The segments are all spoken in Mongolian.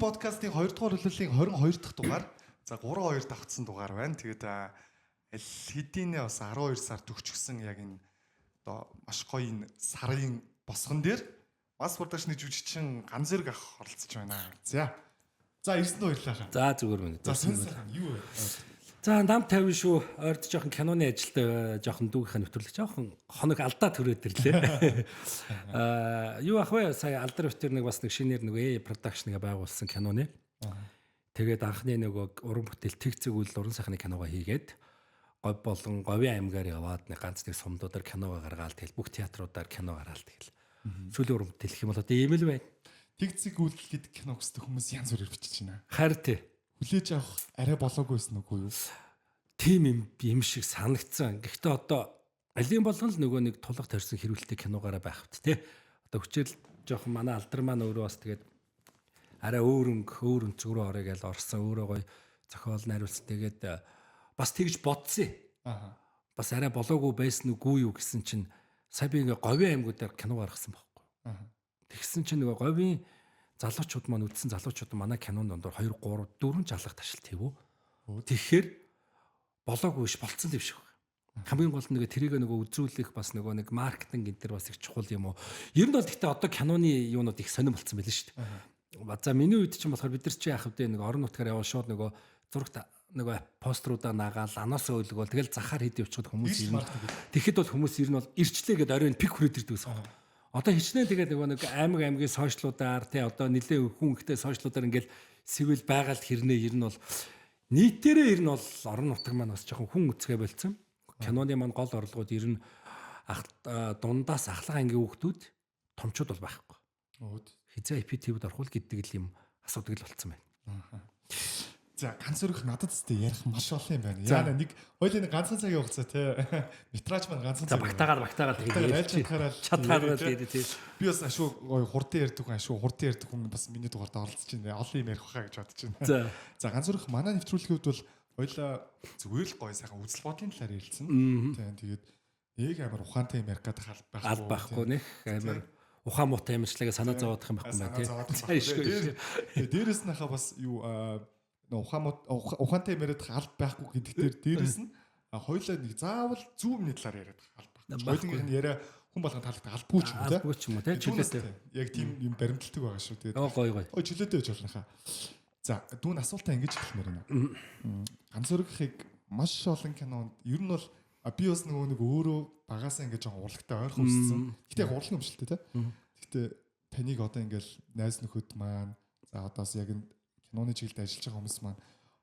подкастын 2 дугаар хүлээлийн 22 дахь дугаар. За 3-2 давтсан дугаар байна. Тэгээд аль хэдийнэ бас 12 сар төгчгсөн яг энэ одоо маш гоё энэ сарын босгон дээр бас продакшны жүжигчин Ганзэрэг ах оролцож байна. За ирсэн үү баярлалаа. За зүгээр байна. За сонсон юу вэ? За нам 50 шүү. Ойрд жоохон киноны ажилд жоохон дүүгийнхаа нэвтрүүлэг жоохон хоног алдаа төрөөд ирлээ. Юу ах вэ? Сая алдар битэр нэг бас нэг шинээр нэг продакшныг байгуулсан киноны. Тэгээд анхны нөгөө уран бүтээл тэгцэг үйл уран сайхны киногоо хийгээд говь болон говийн аймгаар яваад нэг ганц нэг сумдуудаар киногоо гаргаал тэгэл бүх театруудаар кино гаргаал тэгэл. Сүүлийн уран бүтээл гэх юм бол одоо ийм л байна. Тэгцэг үйлдэл гэдэг кино гэсдэг хүмүүс янз бүрээр бичиж байна. Харин тий. Хүлээж авах арай болоогүй байсан үгүй юу? Тим юм шиг санагдсан. Гэхдээ одоо алийн болгон л нөгөө нэг тулах тарьсан хэрүүлтэй киногаараа байхвт тий. Одоо хүчээр жоохон манай алдар маань өөрөө бас тэгээд арай өөр өнцөг рүү орё гэж орсон өөрөө гоё зохиол найруулсан. Тэгээд бас тэгж бодсон. Бас арай болоогүй байсан үгүй юу гэсэн чинь сая би ингээ говийн аймагуудаар кино гаргасан байхгүй. Тэгсэн чинь нөгөө говийн залуучууд маань үдсэн залуучууд манай кинонд дондор 2 3 4 жалах ташилт хийв. Тэгэхээр болоогүй ш болцсон юм шиг байна. Хамгийн гол нь тэрийг нөгөө үзүүлэх бас нөгөө нэг маркетинг энэ төр бас их чухал юм уу. Ер нь бол гэхдээ одоо киноны юунууд их сонирн болцсон байл шүү дээ. За миний үед чинь болохоор бид нар чи яах вэ нэг орон нутгаар яваа шууд нөгөө зурагт нөгөө постеруудаа наагаал анаасаа өлгөөл тэгэл захаар хэд явчихад хүмүүс ирнэ. Тэгэхэд бол хүмүүс ер нь бол ирчлээ гэдээ оройн пик хүрээд ирдэг гэсэн юм. Одоо хичнээн тэгээд нөгөө нэг аймгийн сошиалуудаар тий одоо нэлээ хүн ихтэй сошиалуудаар ингээл сэвэл байгаль хэрнээ ер нь бол нийтээрээ ер нь бол орон нутаг маань бас жоохон хүн үцгээ болцсон. Киноны маань гол орлогууд ер нь дундаас ахлах ангийн хүүхдүүд томчууд бол байхгүй. Хизээ IPTV-д орхол гэдэг л юм асуудаг л болцсон байна. За ганцөрөх надад зү ярих маш олон юм байна. Яа нэг хоёулын ганцхан цагийн хугацаа те метраж маань ганцхан цаг. Багтаагаар тэгээд чадхаараа тэгээд тийм. Би бас ашгүй хурдан ярьдаг хүн ашгүй хурдан ярьдаг хүн бас миний дугаард оролцож байна. Олон юм ярих хаа гэж бодож байна. За ганцөрөх манай нэвтрүүлгүүд бол хоёулаа зүгээр л гоё сайхан үзэл бодлын талаар ярилцсан. Тэгээд нэг амар ухаантай юм ярих гэдэг аль байхгүй нэх амар ухаан муутай юмчлаагаа санаа зовоодох юм байхгүй байна тийм. Дээрээс нь хаа бас юу ухаантай яриад аль байхгүй гэдэг дээрээс нь хоёулаа нэг заавал зүүн өмнө талаар яриад аль байхгүй. Хоёулын яриа хүн болгон таалагдах албгүй ч юм уу те. Албгүй ч юм уу те. Чөлөөтэй. Яг тийм юм баримталдаг байгаа шүү. Тэгээд гоё. Чөлөөтэй байж болно хаа. За дүүн асуултаа ингэж хэлмээр байна. Ганцөргөхийг маш олон кинонд ер нь бол би бас нэг өөрөө багасаа ингэж жоохон урлагтай ойрхон өссөн. Гэтэ яг урлаг юм шилтэй те. Гэтэ таныг одоо ингээл найз нөхөд маань за одоос яг киноны чиглэлд ажиллаж байгаа хүмүүс маань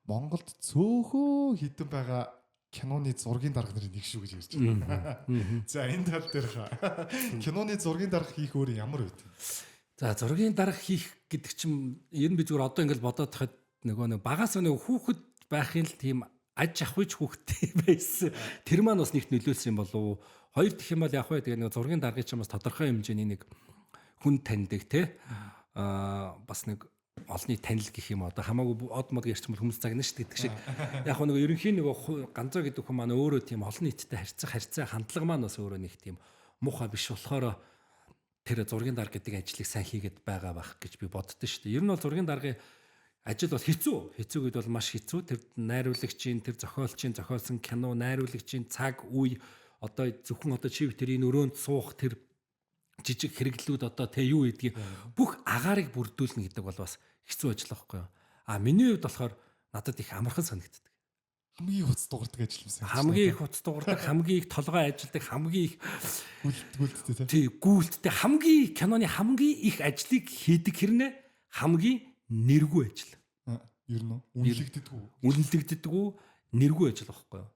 Монголд цөөхөө хідэн байгаа киноны зургийн дарга нарын нэг шүү гэж ярьж байна. За энэ тал дээр киноны зургийн дарга хийх өөр ямар үед? За зургийн дарга хийх гэдэг чинь ер нь би зүгээр одоо ингээл бодоод тахад нөгөө нэг багаас нэг хүүхэд байхын л тийм аж ахуйч хүүхдтэй байсан. Тэр маань бас нэгт нөлөөлсөн юм болов уу? Хоёр гэх юм бол яг вэ тэгээ нэг зургийн даргын чинь бас тодорхой хэмжээний нэг хүн таньдаг те бас нэг олонний танил гэх юм одоо хамаагүй од мод ярьчмал хүмүүс загнаа шүү гэдэг шиг яг нэг ерөнхийн нэг ганцаа гэдэг хүн маань өөрөө тийм олон нийттэй харьцаа хандлага маань бас өөрөө нэг тийм муухай биш болохоор тэр зургийн дарга гэдэг ажлыг сайн хийгээд байгаа байх гэж би боддоо шүү дээ. Ер нь бол зургийн даргын ажил бол хэцүү гэд бол маш хэцүү. Тэр найруулагчийн тэр зохиолчийн зохиолсон кино найруулагчийн цаг үе одоо зөвхөн одоо чив тэр энэ өрөөнд суух тэр жижиг хэрэглүүд одоо тэ юу гэдгийг бүх агаарыг бүрдүүлнэ гэдэг бол бас хэцүү ажил байхгүй юу. Миний хувьд болохоор надад их амархан санагддаг. Хамгийн хуц дуурдаг ажил юмсан. Хамгийн их хуц дуурдаг, хамгийн их толгой ажилдаг, хамгийн их гүйлттэй тий гүйлттэй хамгийн киноны хамгийн их ажлыг хийдэг хэрнээ хамгийн нэргүй ажил. Ер нь үнэлэгддэггүй нэргүй ажил байхгүй юу.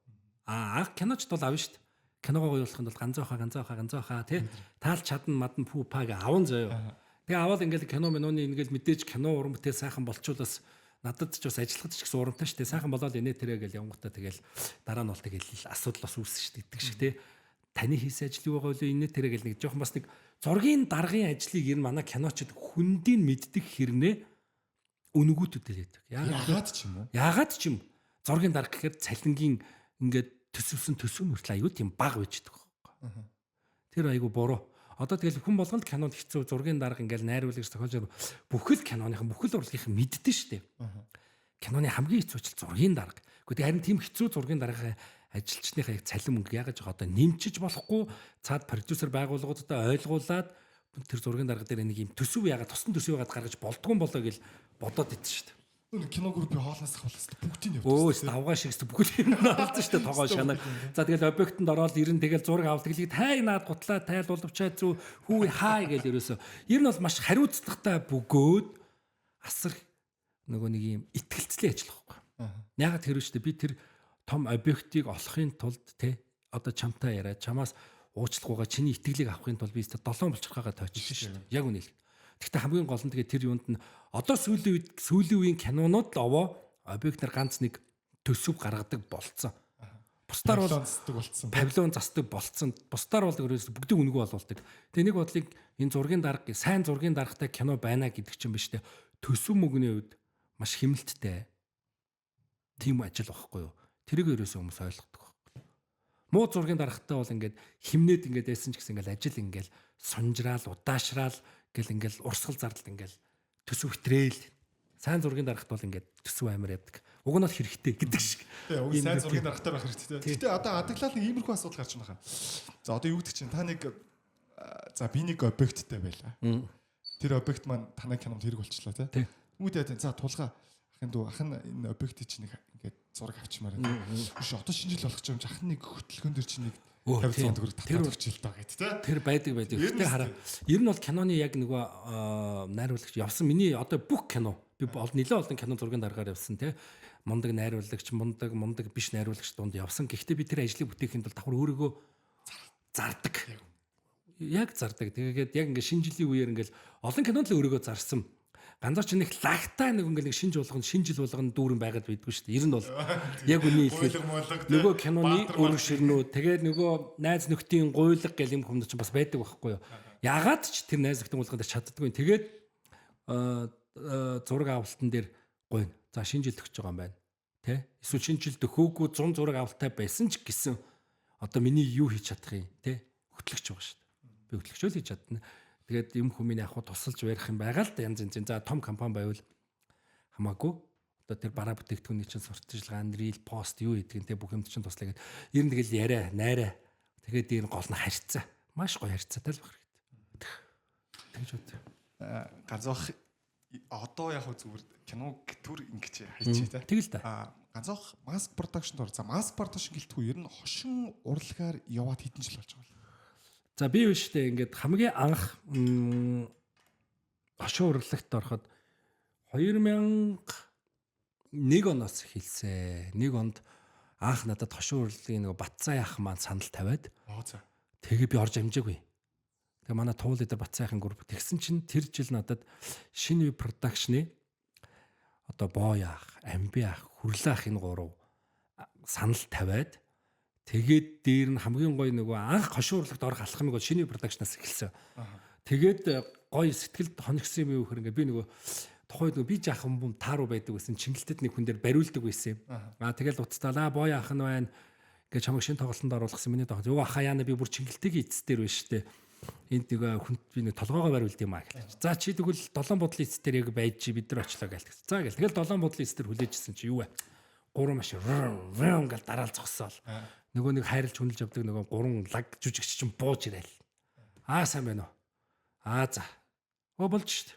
Киноч бол авна шүү дээ. Киногоо гоёлохын бол ганцаахаа тий таал чадна мадн пүү паг аван заяа. Тэгээ аваад ингээл кино миноны ингээл мэдээж кино уран бүтээл сайхан болчулаас надад ч бас ажиллахад ч гэсэн урамтай шүү дээ. Сайхан болоод инээ тэрэ гэл явгантаа тэгэл дараа нь бол тэгэл асуудал бас үүссэн шүү дээ гэдэг шиг тий. Таны хийсэн ажил юу байгаа вэ? Инээ тэрэ гэл нэг жоохон бас нэг зургийн даргын ажлыг ер нь манай киночд хүндийн мэддэг хэрнээ үнгүүтүүдэл яадаг. Яагаад ч юм. Зургийн дарга гэхээр цалингийн ингээд төсөвсөн төсөв нүртэл аюу тийм баг байждаг байхгүй. Тэр айгу буруу. Одоо тэгэл хүн болгонд кинонд хэцүү зургийн дарга ингээл найруулагч зохиолч бүхэл киноныхан бүхэл урлагийнхан мэддэн штэ. Киноны хамгийн хэцүү ажил зургийн дарга. Гэхдээ харин тийм хэцүү зургийн даргын ажилчныхаа яг цалин мөнгө яагаад жоо одоо нэмчиж болохгүй цаад продюсер байгууллагуудад ойлгуулад тэр зургийн дарга дээр нэг юм төсөв яагаад тосон төсөв яагаад гаргаж болдгоо болоо гэж бодоод идсэн штэ. Кино группийн хоолноос хавлаас бүгдийг нь явуулсан. Өө давгаа шиг бүгд юм олсон шүү дээ тогоо шанаа. За тэгэл объектанд ороод ирэн тэгэл зураг авалт гэлийг тай наад гутлаа тайл боловчаа зү хүү хаа гэл ерөөсө. Ер нь бол маш хариуцлагатай бөгөөд асар нөгөө нэг юм итгэлцлийн ажил байхгүй. Ягаад тэр шүү дээ би тэр том объектыг олохын тулд те одоо чамтай яриа чамаас уучлахгүйгаа чиний итгэлийг авахын тулд би өөртөө 7 булчирхаагаа тоочсон шүү дээ. Яг үнэ л. Гэхдээ хамгийн гол нь тэгээ тэр юунд нь одоо сүүлийн үеийн кинонууд л овоо объектээр ганц нэг төсөв гаргадаг болцсон. Бусдаар бол павильон застдаг болцсон. Бусдаар бол ерөөс бүгдийг үнгүү болуулдаг. Тэгээ нэг бодлыг энэ зургийн дарга сайн зургийн даргатай кино байна гэдэг чинь биш үү? Төсөв мөнгөний үед маш хэмнэлттэй. Тийм ажил واخхгүй юу? Тэрийг ерөөсөө хүмүүс ойлгодог байхгүй. Муу зургийн даргатай бол ингээд химнээд ингээд байсан ч гэсэн ингээд ажил ингээд сунжраал, удаашраал гэл ингээл урсгал зардал ингээл төсөв хитрээл сайн зургийн дарахт бол ингээд төсөв амар яддаг. Уг нь бол хэрэгтэй гэдэг шиг. Тэгээ уг сайн зургийн дарахтаа байх хэрэгтэй. Гэтэ одоо адаглал нэг иймэрхүү асуудал гарч байна хаа. За одоо юу гэдэг чинь та нэг за би нэг объекттэй байлаа. Тэр объект маань танай кинонд хэрэг болчихлоо тий. Үүдээ за тулгаа ахын дүү ахын энэ объектыг чинь нэг ингээд зураг авчмаар байна. Биш одоо шинжил болгох юм чи ахын нэг хөтөлгөн дэр чинь нэг 50 төгрөг татаад өгчил даа гэд тэ. Тэр байдаг. Гэтэ хараа. Ер нь бол киноны яг нөгөө найруулагч явсан миний одоо бүх кино би нэлээд олон кино зургийн дараагаар явсан те. Мундаг найруулагч, мундаг биш найруулагч дунд явсан. Гэхдээ би тэр ажлыг бүтээхийн тулд давхар өөрийгөө зардаг. Яг зардаг. Тэгээд яг ингээд шинэ жилийн үеэр ингээд олон кинонд л өөрийгөө зарсан. Ганцаар ч нэг лагтай нэг ингээл нэг шинж жил болгоно дүүрэн байгаад байдгүй шүү дээ. Ер нь бол яг үний хэлбэл нөгөө киноны өрг ширнүү тэгээд нөгөө найз нөхдийн гуйлга гэл юм хүмүүс ч бас байдаг байхгүй юу. Ягаад ч тэр найз нөхдийн гуйлгаанд чаддаггүй. Тэгээд зураг авалтан дээр гойно. За шинэ жил төгсөж байгаа юм байна. Тэ? Эсвэл шинэ жил төхөөгүй 100 зураг авалтай байсан ч гэсэн одоо миний юу хийж чадах юм те? Хөтлөгч байгаа шүү дээ. Би хөтлөгчөө л хийж чадна. Тэгээд юм хүмүүний яг тусалж барих юм байгаа л да янз янз. За том компани байвал хамаагүй. Одоо тэр бараа бүтээгдэхүүний чинь сурталчилгаа, рил, пост юу гэдгийг те бүх юмд чинь туслаа гэдэг. Ер нь тэгэл яриа, найраа. Тэгээд дээр гол нь харьцаа. Маш гоё харьцаатай л байх хэрэгтэй. Тэгж үү. Ганцох одоо яг зүгээр кино төр ингэж хайчээ те. Тэгэл да. Ганцох маск продакшнд ор. За маск продакшн гэлтгүй ер нь хошин урлагаар яваад хэдэн жил болж байгаа вэ? За би биш үү ингээд хамгийн анх хошин урлагт ороход 2001 оноос эхэлсэн. Нэг онд анх надад хошин урлагийн нэг Батцай ах маань санал тавиад. За. Тэгээ би орж амжаагүй. Тэгээ манай туул дээр Батцайхан групп тэгсэн чинь тэр жил надад шинэ продакшны одоо Бой ах, Амби ах, Хүрлээ ах энэ гурав санал тавиад тэгээд дээр нь хамгийн гоё нөгөө анх хошин урлагт орох алхмыг бол шинэ продакшнаас эхэлсэн. Тэгээд гоё сэтгэлд хоногсон юм юу гэхээр би нөгөө тухайд би жаахан бум тааруу байдаг байсан чингэлтэд нэг хүн дээр бариулдаг байсан. Тэгэл уцтаалаа Бой ах нь байна. Ингээ чамайг шинэ тоглолтод оруулсан миний тоо. Юу ахаа яана би бүр чингэлтэйг эцсдэр байна штэ. Энд нэг хүн би нэг толгоогоо бариулд юм аа гэлээ. За чи тэгвэл 7 бодлын эцсдэр яг байж бид нар очлоо гэлээ. За гэл. Тэгэл 7 бодлын эцсдэр хүлээжсэн чи юу вэ? 3 машин гэл дараал зогсоол. Нөгөө нэг хайрлж хүнэлж явдаг нөгөө 3 лаг жүжигч чинь бууж ирээл. Сайн байна уу? За. Болж штт.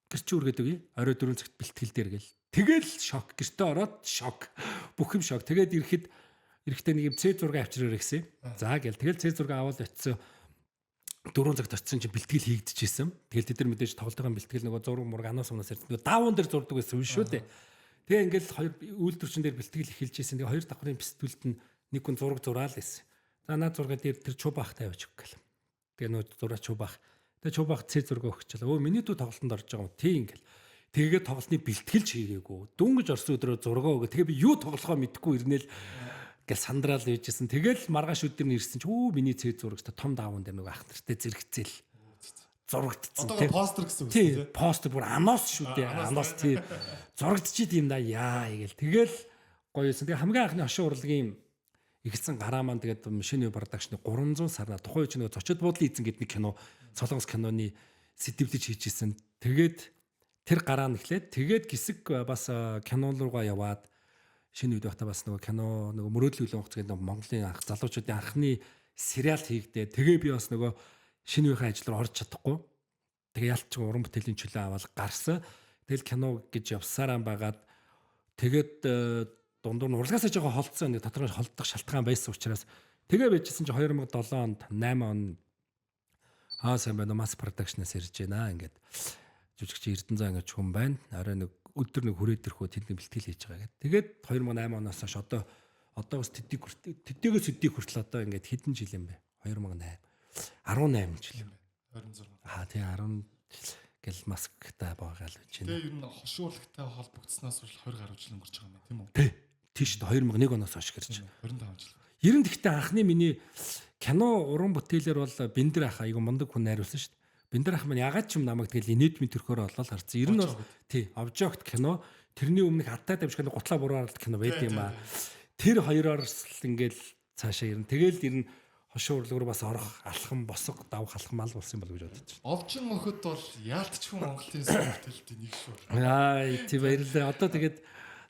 Гэрч үргээд үгүй. Орой 4 цагт бэлтгэл дээр гэл. Тэгэл шок. Гэртээ ороод шок. Бүх юм шок. Тэгээд эрэхтээ нэг C6 авчираа гэсэн. За гэл. Тэгэл C6 аваад очисон. 4 цагт очисон чинь бэлтгэл хийгдэжсэн. Тэгэл тэд нар мэдээж тоглолтын бэлтгэл нөгөө зураг мураг аноос өмнөөс нөгөө даавн дээр зурдаг байсан юм шүү дээ. Тэгээ ингээл хоёр үйлдвэрчин дээр бэлтгэл эхэлжсэн. Тэгээ хоёр давхрын пистолд нь нэг хүн зураг зураал байсан. За наад зураг дээр тэр чубах тавьж өг гэл. Тэгээ нөгөө зураа чубах. Тэгээ чубах C6 өгчлээ. Өө миний дүү тоглолтод орж байгаа юм. Тий ингээл. Тэгээд тоглолтны бэлтгэлж хийгээгүй. Дүнгэж орсон өдрөө зургаа өгөө. Тэгээ би юу тоглохоо мэдэхгүй ирнээл гэл сандраал үйжсэн. Тэгэл маргааш өдөр нь ирсэн чи миний C6 том даавн дээр нөгөө ах нартай зэрэгцээл зурагдсан. Одоо постэр гэсэн үг тийм. Постэр бүр аноос шүү дээ. Аноос тий. Зурагдчихэд юм да яа гээл. Тэгэл гоёсэн. Тэгээ хамгийн анхны хошин урлагийн Игсэн гараа маань тэгээд Mission Production 300 сарна тухайн үеч нэг зочид буудлын эзэн гэдэг нэг кино Солонгос киноны сэдвлэж хийжсэн. Тэгээд тэр гараа нэхлээд тэгээд гисэг бас кино руугаа яваад шинэ үед байхдаа бас нөгөө кино нөгөө мөрөөдлийн үйл хоцрол гэдэг Монголын анх залуучуудын анхны сериал хийгдээ. Тэгээ би бас нөгөө шинэ үеийн ажлаар орж чадахгүй. Тэгээ ялч уран бүтээлийн чөлөө аваад гарсан. Тэгэл кино гэж явсараа байгаад тэгээд дундуур нь урлагаасаа жоохон холдсон нэг доторх холдох шалтгаан байсан учраас тэгээ байжсэн чи 2007 онд 8 он сайн байна mass production-аас ирж байна ингээд жүжигч Эрдэнэзан ингэж хүн байна. Арай нэг өдөр нэг хүрээд ирэхөө тэнд бэлтгэл хийж байгаа гэдэг. Тэгээд 2008 оноос хойш одоо бас тэдгээс өдийг хүртэл одоо ингээд хэдэн жил юм бэ? 2008 жил юм бэ? 26. Тэгээ 10 гэл масктай байгаа л гэж байна. Тэгээ ер нь хошуулагтай холбогдсноос хойш 20 гаруй жил өнгөрч байгаа юм тийм үү? Тийш 2001 оноос хойш гэрч. 25 жил. Ер нь гэхдээ анхны миний кино уран бүтээлэр бол Бэндэр ах айгу мундаг хүн найруулсан шүү дээ. Бэндэр ах маань ягаад ч юм намайг тэгэл инээдмийн төрхөөр олол харцсан. Ер нь бол обжект кино тэрний өмнөх хаттай дамжих гутлаа буруугаар кино байд юм аа. Тэр хоёроор л ингээл цаашаа ирнэ. Тэгэл ер нь хошуу урлагруу бас орох алхам босго давх алхам мал болсон юм бол гэж бодож байна. Овчин мөхөд бол яалтчгүй Монголын сүлтэлтийн нэг шүү. Тийм баярлалаа. Одоо тэгээд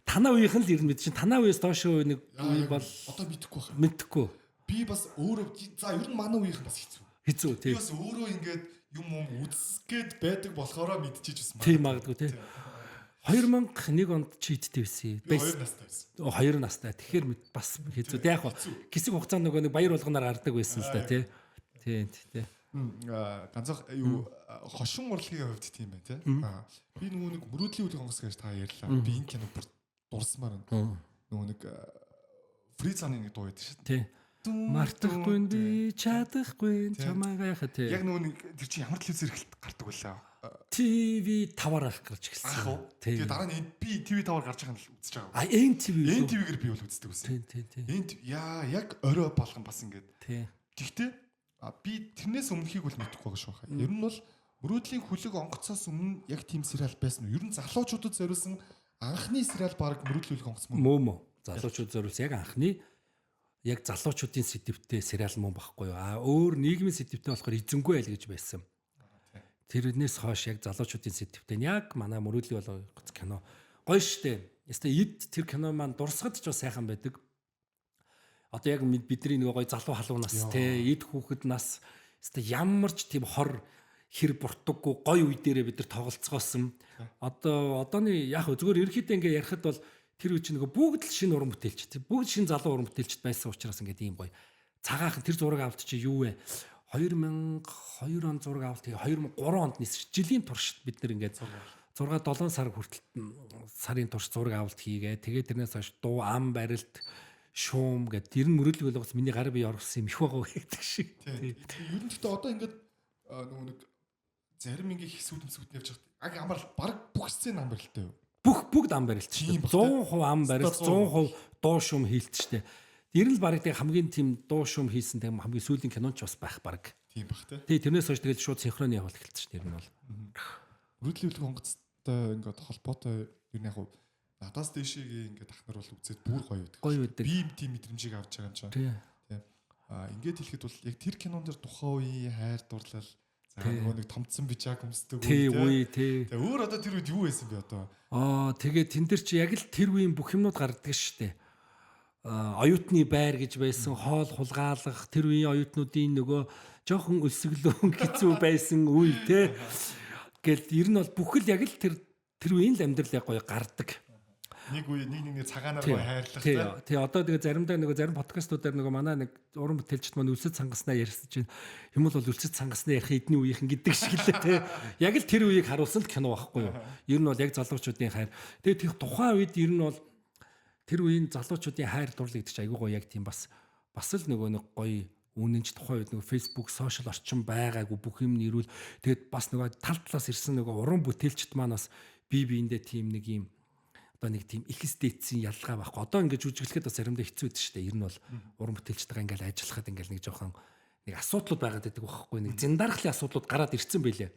танаа үеийнхэн л ер нь мэд чинь танаа үеэс доош нэг үе бол одоо мэдэхгүй байна. Мэдэхгүй. Би бас өөрөө за ер нь манай үеийнхэн бас хэцүү. Хэцүү тийм. Би бас өөрөө ингээд юм үзсгээд байдаг болохоороо мэдчихэж байсан. Тийм магадгүй тийм. 2001 онд чи идтэй байсан. Би 2 настай байсан. 2 настай. Тэгэхээр бас хэцүү. Яг ба хэсэг хугацаанд нөгөө нэг баяр болгоноор гардаг байсан л да тий. Тийм. Ганцхан юу хошин урлагийн хувьд тийм байна тий. Би нөгөө нэг мөрөөдлийн үйл хонгос гэж та ярьлаа. Би энэ кино бүр дурсмаар байна. Нөгөө нэг Фризаны нэг дуу байдаг шүү дээ. Мартахгүй би чадахгүй чамайгаа яхаа тий. Яг нөгөө нэг тэр чинь ямар телевиз зэрэгт гардаг байлаа. ТV 5-аар гарч ирсэн. Тэгээ дараа нь би ТV 5-аар гарч байгаа нь л үзэж байгаа. NTV-гээр би бол үздэг байсан. Тийм. Яг орой болгон бас ингээд. Тийм. Гэхдээ би тэрнээс өмнөхийг бол мэдэхгүй байгаа шүү хаа. Ер нь бол мөрөөдлийн хүлэг онгоцоос өмнө яг тийм сериал байсан уу? Ер нь залуучуудад зориулсан анхны сериал баг мөрөөдлийн хүлэг онгоц мөн. Залуучууд зориулсан яг анхны яг залуучуудын сэдвтэй сериал мөн багхгүй юу? Өөр нийгмийн сэдвтэй болохоор эзэнгүй айл гэж байсан. Тэрнээс хойш яг залуучуудын сэдвтэй яг манай мөрөөдлийн бол кино гоё штэ. Яста эд тэр кино маань дурсгад ч бас сайхан байдаг. Одоо яг бидний нэг гоё залуу халуун нас те эд хүүхэд нас яста ямар ч тийм хор хэр буртаггүй гоё үе дээрээ бид нар тоглолцгоосон. Одооны яг зүгээр ерөөхдөө ингээ ярихад бол тэр үе чинь нөгөө бүгд л шинэ уран бүтээлч. Бүгд шинэ залуу уран бүтээлчд байсан учраас ингээд ийм гоё. Цагаахан тэр зураг авалт чи юу вэ? 2002 он зураг авалт 2003 онд нисэж жилийн турш бид нэр ингээд 6-7 сар хүртэл сарын турш зураг авалт хийгээ. Тэгээд тэрнээс хойш дуу ам барилт шуум гэдэг ер нь мөрөдөл болгоос миний гар бие орсон юм их байгаа гэдэг шиг. Тийм. Ер нь гэхдээ одоо ингээд нөгөө нэг зарим ингээ хэсүүд явж байгаа. Амар баг бүх сцен ам барилттай юу? Бүгд ам барилт шүү дээ. 100% ам барилт, 100% дуу шуум хийлт шүү дээ. Ер нь баг тийм хамгийн тийм дуу шуум хийсэн тийм хамгийн сүүлийн киноч бас байх баг. Тийм бах тий. Тий тэрнээс хойш тэгэл шууд синхроны явуулт эхэлсэн шүү дээ ер нь бол. Мөрөдлийн хүлэг онгоцтой ингээд холбоотой ер нь яг надаас дэшигийн ингээд ахнар бол үзээд бүр гоё байдаг. Гоё байдаг. Би тийм мэдрэмжийг авч байгаа юм чинь. Тий. Ингээд хэлэхэд бол яг тэр кинон дэр тухайн үеийн хайр дурлал нөгөө нэг томцсон бичаг өмсдөг үе тий. Тэгээ өөр одоо тэр үед юу байсан бэ одоо? Тэгээ тэн дээр чи яг л тэр үеийн бүх юмнууд гардаг шүү дээ. Оюутны байр гэж байсан, хоол хулгаалах, тэр үеийн оюутнуудын нөгөө жоохон өсөглөөн хэцүү байсан үе тий. Гэл ер нь бол бүхэл яг л тэр үеийн л амьдрал яг гоё гардаг. Нэг үе нэг цагаанаар гоё хайрлах тий. Одоо тэгээ заримдаа нөгөө зарим подкастуудаар нөгөө манай нэг уран бүтээлчд маань үлсэд цангаснаа ярьсан чинь юм бол үлсэд цангаснаа ярих эдний үеийнхэн гэдэг шиг л тий. Яг л тэр үеийг харуулсан л кино байхгүй юу? Ер нь бол яг залуучуудын хайр. Тэгээ тэр тухайн үед ер нь бол тэр үеийн залуучуудын хайр дурлал гэдэг чинь айгүй гоё яг тийм бас л нөгөө нэг гоё үнэнч тухайн үед нөгөө Facebook, сошиал орчин байгаагүй бүх юм нэрвэл тэгээд бас нөгөө тал талаас ирсэн нөгөө уран бүтээлчд маань бас биендээ тийм нэг юм одоо нэг тийм их стэйцийн ялгаа байхгүй. Одоо ингээд жүжиглэхэд бас заримдаа хэцүү байдаг шүү дээ. Ер нь бол уран бүтээлчтэйгээ ингээд ажиллахад ингээд нэг жоохон нэг асуудлууд байгаад байдаг байхгүй. Нэг зэндархлын асуудлууд гараад ирцэн байлээ.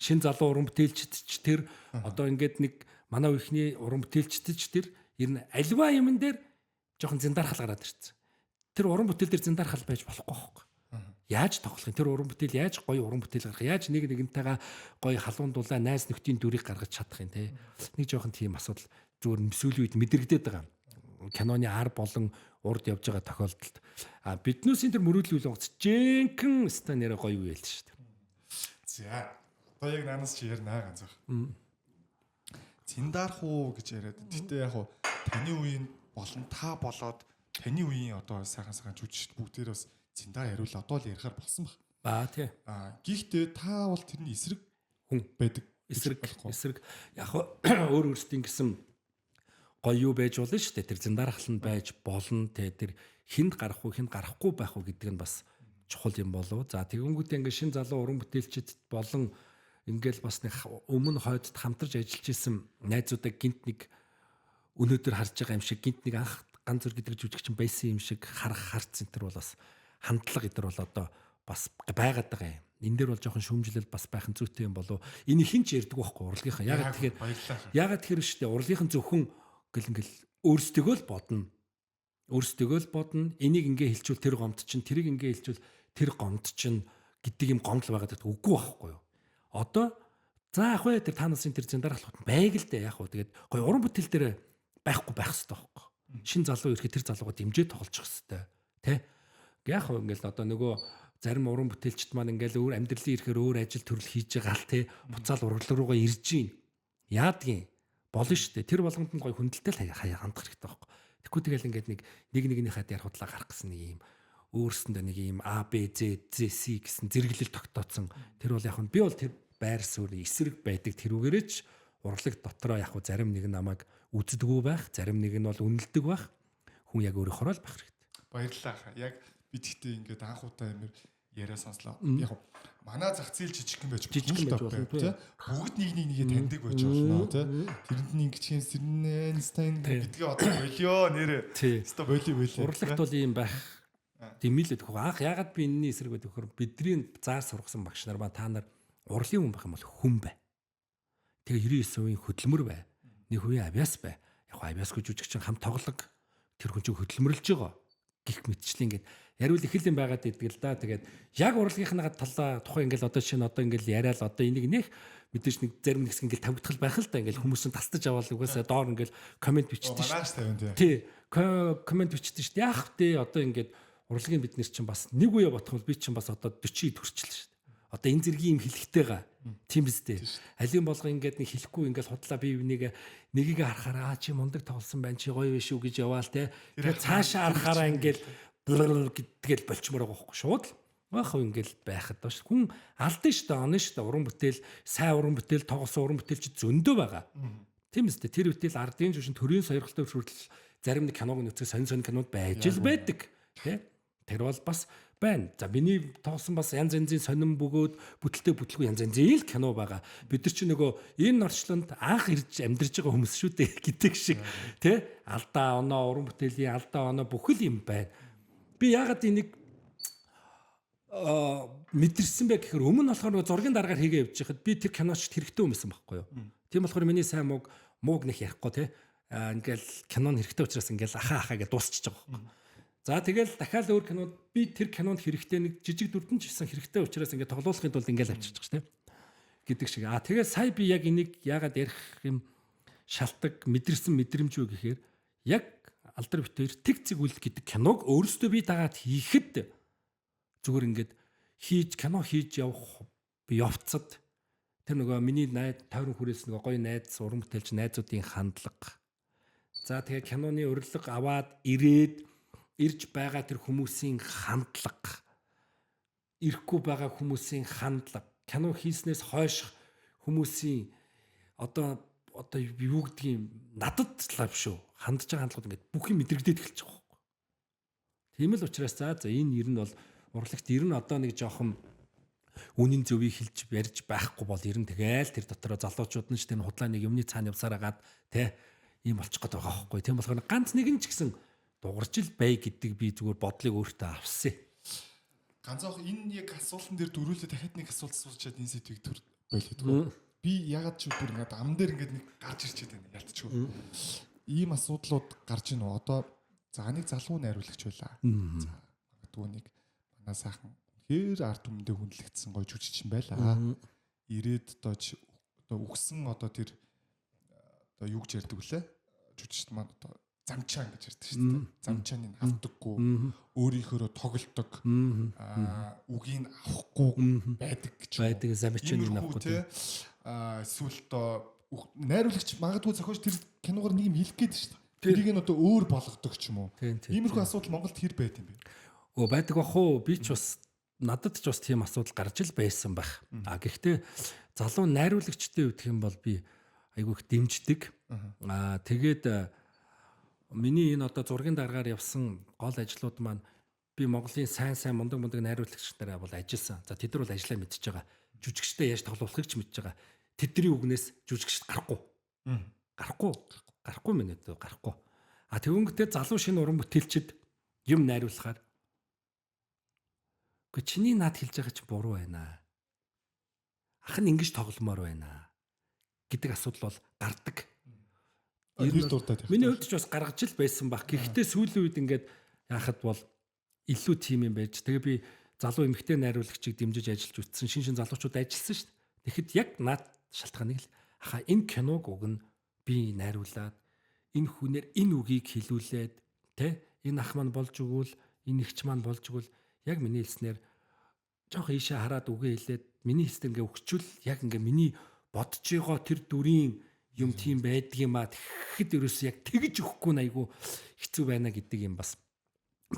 Шин залуу уран бүтээлчд ч тэр одоо ингээд нэг манай үеийнхний уран бүтээлчд ч тэр ер нь альва юмн дээр жоохон зэндархал гараад ирцэн. тэр уран бүтээл дээр зэндархал байж болохгүй байхгүй. Яаж тоглох юм? Тэр уран бүтээл яаж гоё уран бүтээл гаргах? Яаж нэг нэгнтэйгээ гоё халуун дулаа найз нөхдийн дүрийг гаргаж чадах юм те? Нэг жоохон тийм асуудал зүгээр сүүлийн үед мэдрэгдээд байгаа. Киноны ар болон урд явж байгаа тохиолдолд биднүүсийн тэр мөрөөдлийн үйл явц жинхэнэ станерэ гоё үйл шүү дээ. За одоо яг наанаас чи ярина ганц байх. Зиндарх уу гэж яриад. Гэтэ яг хуу таны үеийн болон та болоод таны үеийн одоо сайхан жүжигчд бүгдээр бас зиндар яриул одоо л ярихаар болсон баг. Тий. Гэхдээ та бол тэрний эсрэг хүн байдаг. Эсрэг яг өөр өөрсдийн гэсэн гоё юу байж болно шүү дээ. Тэр зиндархал нь байж болно. Тэр хинд гарах уу, хинд гарахгүй байх уу гэдэг нь бас чухал юм болов. За тэгэнгүүтээ ингээ шин залуу уран бүтээлчд болон ингээл бас нэг өмнө хойдод хамтарч ажиллаж исэн найзуудаа гинт нэг өнөөдөр харж байгаа юм шиг гинт нэг анх ганц зөр гэдэг жүжигчин байсан юм шиг харц энэ төр бол бас хандлага энэ төр бол одоо бас байгаад байгаа юм. Энэ дээр бол жоохон шүүмжлэл бас байх нь зүйтэй юм болов. Энэ хин ч ярьдаг байхгүй урлагийнхан. Ягаад тэгэхээр шүү дээ урлагийнхан зөвхөн ингээл өөрсдөө л бодно. Өөрсдөө л бодно. Энийг ингээ хэлчихвэл тэр гомд чинь, тэрийг ингээ хэлчихвэл тэр гомд чинь гэдэг юм гомдол байгаад байдаг. Үгүй байхгүй юу? Одоо за ах вэ тэр танаас энэ тэр зэндархал байг л дээ яг уу. Тэгээд гоё уран бүтээл дээр байхгүй байх хэрэгтэй байхгүй. Шин залуу ирэхэд тэр залуугаа дэмжиж тоглочих хэрэгтэй. Тэ? Яг уу ингээл одоо нөгөө зарим уран бүтээлчд маань ингээл өөр амьдралын ирэхээр өөр ажил төрөл хийж байгаа л тэ. Буцаал урлаг руугаа ирж гин. Яадгийн болно шүү дээ. Тэр болгонд нь гоё хүндэлтэй хандах хэрэгтэй байхгүй. Тэгэхгүй тэгэл ингээд нэг нэгнийхээ дээр худлаа гарах гэсэн нэг юм өөрсөндөө нэг юм А Б З C гэсэн зэрэглэл тогтооцсон. Тэр бол яг нь би бол тэр байр суурь эсрэг байдаг тэрүүгээрээч урлаг дотроо яг зарим нэг намайг үздэггүй байх, зарим нэг нь бол үнэлдэг байх. Хүн яг өөрийнхөө л байх хэрэгтэй. Баярлалаа. Яг бид ихтэй ингээд анхудаа юмэр яриа сонслоо. Яг манай зах зээл жижигхэн байж болно тий. Бүгд нэгээ таньдаг байж болно тий. Тэрэнд нь ингэчийн Сэрнэнстайн гэдгээ одоо болио нэрээ. Өстой болио. Урлагт бол ийм байх димэлээд хөө анх ягаад би энэний эсрэг байдаг вөхөр бидний заар сургасан багш нар ба та нар урлын хүн байх юм бол хүн бай. Тэгээ 99% хөдөлмөр бай. Нэг хувийн авиас бай. Яг авиасгүй жүжигчин хамт тоглог тэр хүн чинь хөдөлмөрлж байгаа. Гих мэтчлэн ингээд яриул их л юм байгаад идэг л да. Тэгээд яг урлагийнхнаа талаа тухай ингээл одоо шинэ одоо ингээл яриад одоо энийг нэх мэдээж нэг зарим нэг хэсэг ингээл тавигдтал байх л да. Ингээл хүмүүс нь тастаж аваад угаасаа доор ингээл комент бичдэг шүү. Тий. Комент бичдэг шүү. Яг тий одоо ингээд урлагийн бид нар чинь бас нэг үе бодох бол би чинь бас одоо 40 төрчихлээ шүү дээ. Одоо энэ зэргийн юм хэлэхтэйгээ тийм биз дээ. Алийн болго ингээд нэг хэлэхгүй ингээд худлаа бие нэгийг харахаараа чи мундаг тоглосон байна чи гоё биш үү гэж яваал те. Тэгээд цаашаа харахаараа ингээд гэдгээл болчмоор байгаа байхгүй шууд. Баахав ингээд байхад доош хүн алдсан шүү дээ. Оно шүү дээ. Уран бүтээл сайн уран бүтээл тоглосон уран бүтээлч зөндөө байгаа. Тийм биз дээ. Тэр бүтээл ардын жүшин төрийн сойрхолтой хүртэл зарим нэг киног нөхцөл сонин кинод байж л байдаг. Тэ? Тэр бол бас байна. За миний тоглосон бас янз янзын сонин бөгөөд бүтэлгүй янз янзын л кино байгаа. Бид нар чи нөгөө энэ орчлонд анх ирж амьдарч байгаа хүмүүс шүү дээ гэдэг шиг тий алдаа оноо уран бүтээлийн алдаа оноо бүхэл юм байна. Би ягаад энийг мэдэрсэн бэ гэхээр өмнө болохоор зургийн дараагаар хийгээ явж байхад би тэр киночд хэрэгтэй юмсэн байхгүй юу. Тийм болохоор миний сайн мууг нэх ярихгүй тий ингээл кинон хэрэгтэй учраас ингээл ахаа гэж дуусчихж байгаа байхгүй. За тэгэл дахиад өөр кинод би тэр кинонд хэрэгтэй нэг жижиг дүрдэн ч гэсэн хэрэгтэй учраас ингээд тоглоулахын тулд ингээд авчирч байгаа тийм гэдэг шиг. Тэгээ сая би яг энийг яагаад ярих юм шалтгаан мэдэрсэн мэдрэмж юу гэхээр яг алдар битээр тэг зэг үйл гэдэг киног өөрөөсөө би дагаад хийхэд зүгээр ингээд кино хийж явах би явцад тэр нөгөө миний тойрон хүрээс нөгөө гоё найз уран бүтээлч найзуудын хандлага. За тэгээ киноны урилга аваад ирж байгаа тэр хүмүүсийн хандлага, ирэхгүй байгаа хүмүүсийн хандлага, кино хийснээс хойш хүмүүсийн одоо юу гэдгийг надад лав шүү. Хандж байгаа хандлагууд ингээд бүх юм мэдрэгдээд эхэлж байгаа байхгүй. Тийм л учраас за энэ ер нь бол урлагт ер нь одоо нэг жоохон үнийн зөвийг хэлж ярьж байхгүй бол ер нь тэгээл тэр дотороо залуучууд нь ч тэр худлаа нэг юмны цаана явсаар агаад те ийм болчих гээд байгаа байхгүй. Тийм болохоор ганц нэгэн ч гэсэн дугарч л бай гэдэг би зүгээр бодлыг өөртөө авсан. Ганцхан энэ яг асуултан дээр дөрүүлээ дахиад нэг асуулт асуучаад энэ сэдвийг төр болоод. Би ягаад ч бүр ингээд ам дээр ингээд нэг гарч ирчээд байна ялцчихгүй. Ийм асуудлууд гарч ийн үү? Одоо За нэг залуу найруулагч байлаа. За магадгүй нэг манай сайхан хэр ард түмэндээ хүндлэгдсэн гоё жүжигчин байлаа. Ирээд одоо үгсэн одоо тэр одоо юу гэж ярьдаг вүлээ? Жүжигчд маань одоо замчаан гэж ярьдаг шүү дээ. Замчааныг авдаггүй, өөрийнхөө тоглодог, үгийг авахгүй байдаг гэж. Байдаг замчааныг авахгүй. Эсвэл одоо найруулагч магадгүй зохиож тэр киногоор нэг юм хэлэх гээд шүү дээ. Тэрийг нь одоо өөр болгодог ч юм уу. Иймэрхүү асуудал Монголд хэр байд юм бэ? Байдаг бах уу? Би ч бас надад ч бас тийм асуудал гарч ил байсан байх. Гэхдээ залуу найруулагчтай үүдэх юм бол би айгүй их дэмждэг. Тэгээд миний энэ одоо зургийн дараагаар явсан гол ажлууд маань би Монголын сайн мундаг найруулагч нараа бол ажилласан. За тэд нар бол ажиллаа мэдчихэж байгаа. Жүжигчтэй яаж тоглохыг ч мэдчихэж байгаа. Тэдний үгнээс жүжигчд гарахгүй. Гарахгүй минь үү гарахгүй. Тэгвэл залуу шинэ уран бүтээлчд юм найруулахаар чиний над хэлж байгаа чи буруу байна. Ах нь ингэж тогломоор байна гэдэг асуудал бол гардаг. Миний хувьд ч бас гаргаж ил байсан баг. Гэхдээ сүүлийн үед ингээд яахад бол илүү тийм юм байж. Тэгээ би залуу эмэгтэй найруулагчийг дэмжиж ажиллаж үтсэн шин залуучууд ажилласан шүү дээ. Тэгэхэд яг над шалтгааныг л аха энэ киног уг нь би найруулад энэ хүнээр энэ үгийг хэлүүлээд тэ энэ ах маань болж өгвөл энэ ихч маань болж өгвөл яг миний хэлснээр жоох ийшээ хараад үгээ хэлээд миний хэлснээр ингээ өгчүүл яг ингээ миний бодож байгаа тэр дүрийн юм тийм байдаг юм а тэгэхэд ерөөс яг тэгж өгөхгүй айгу хэцүү байна гэдэг юм бас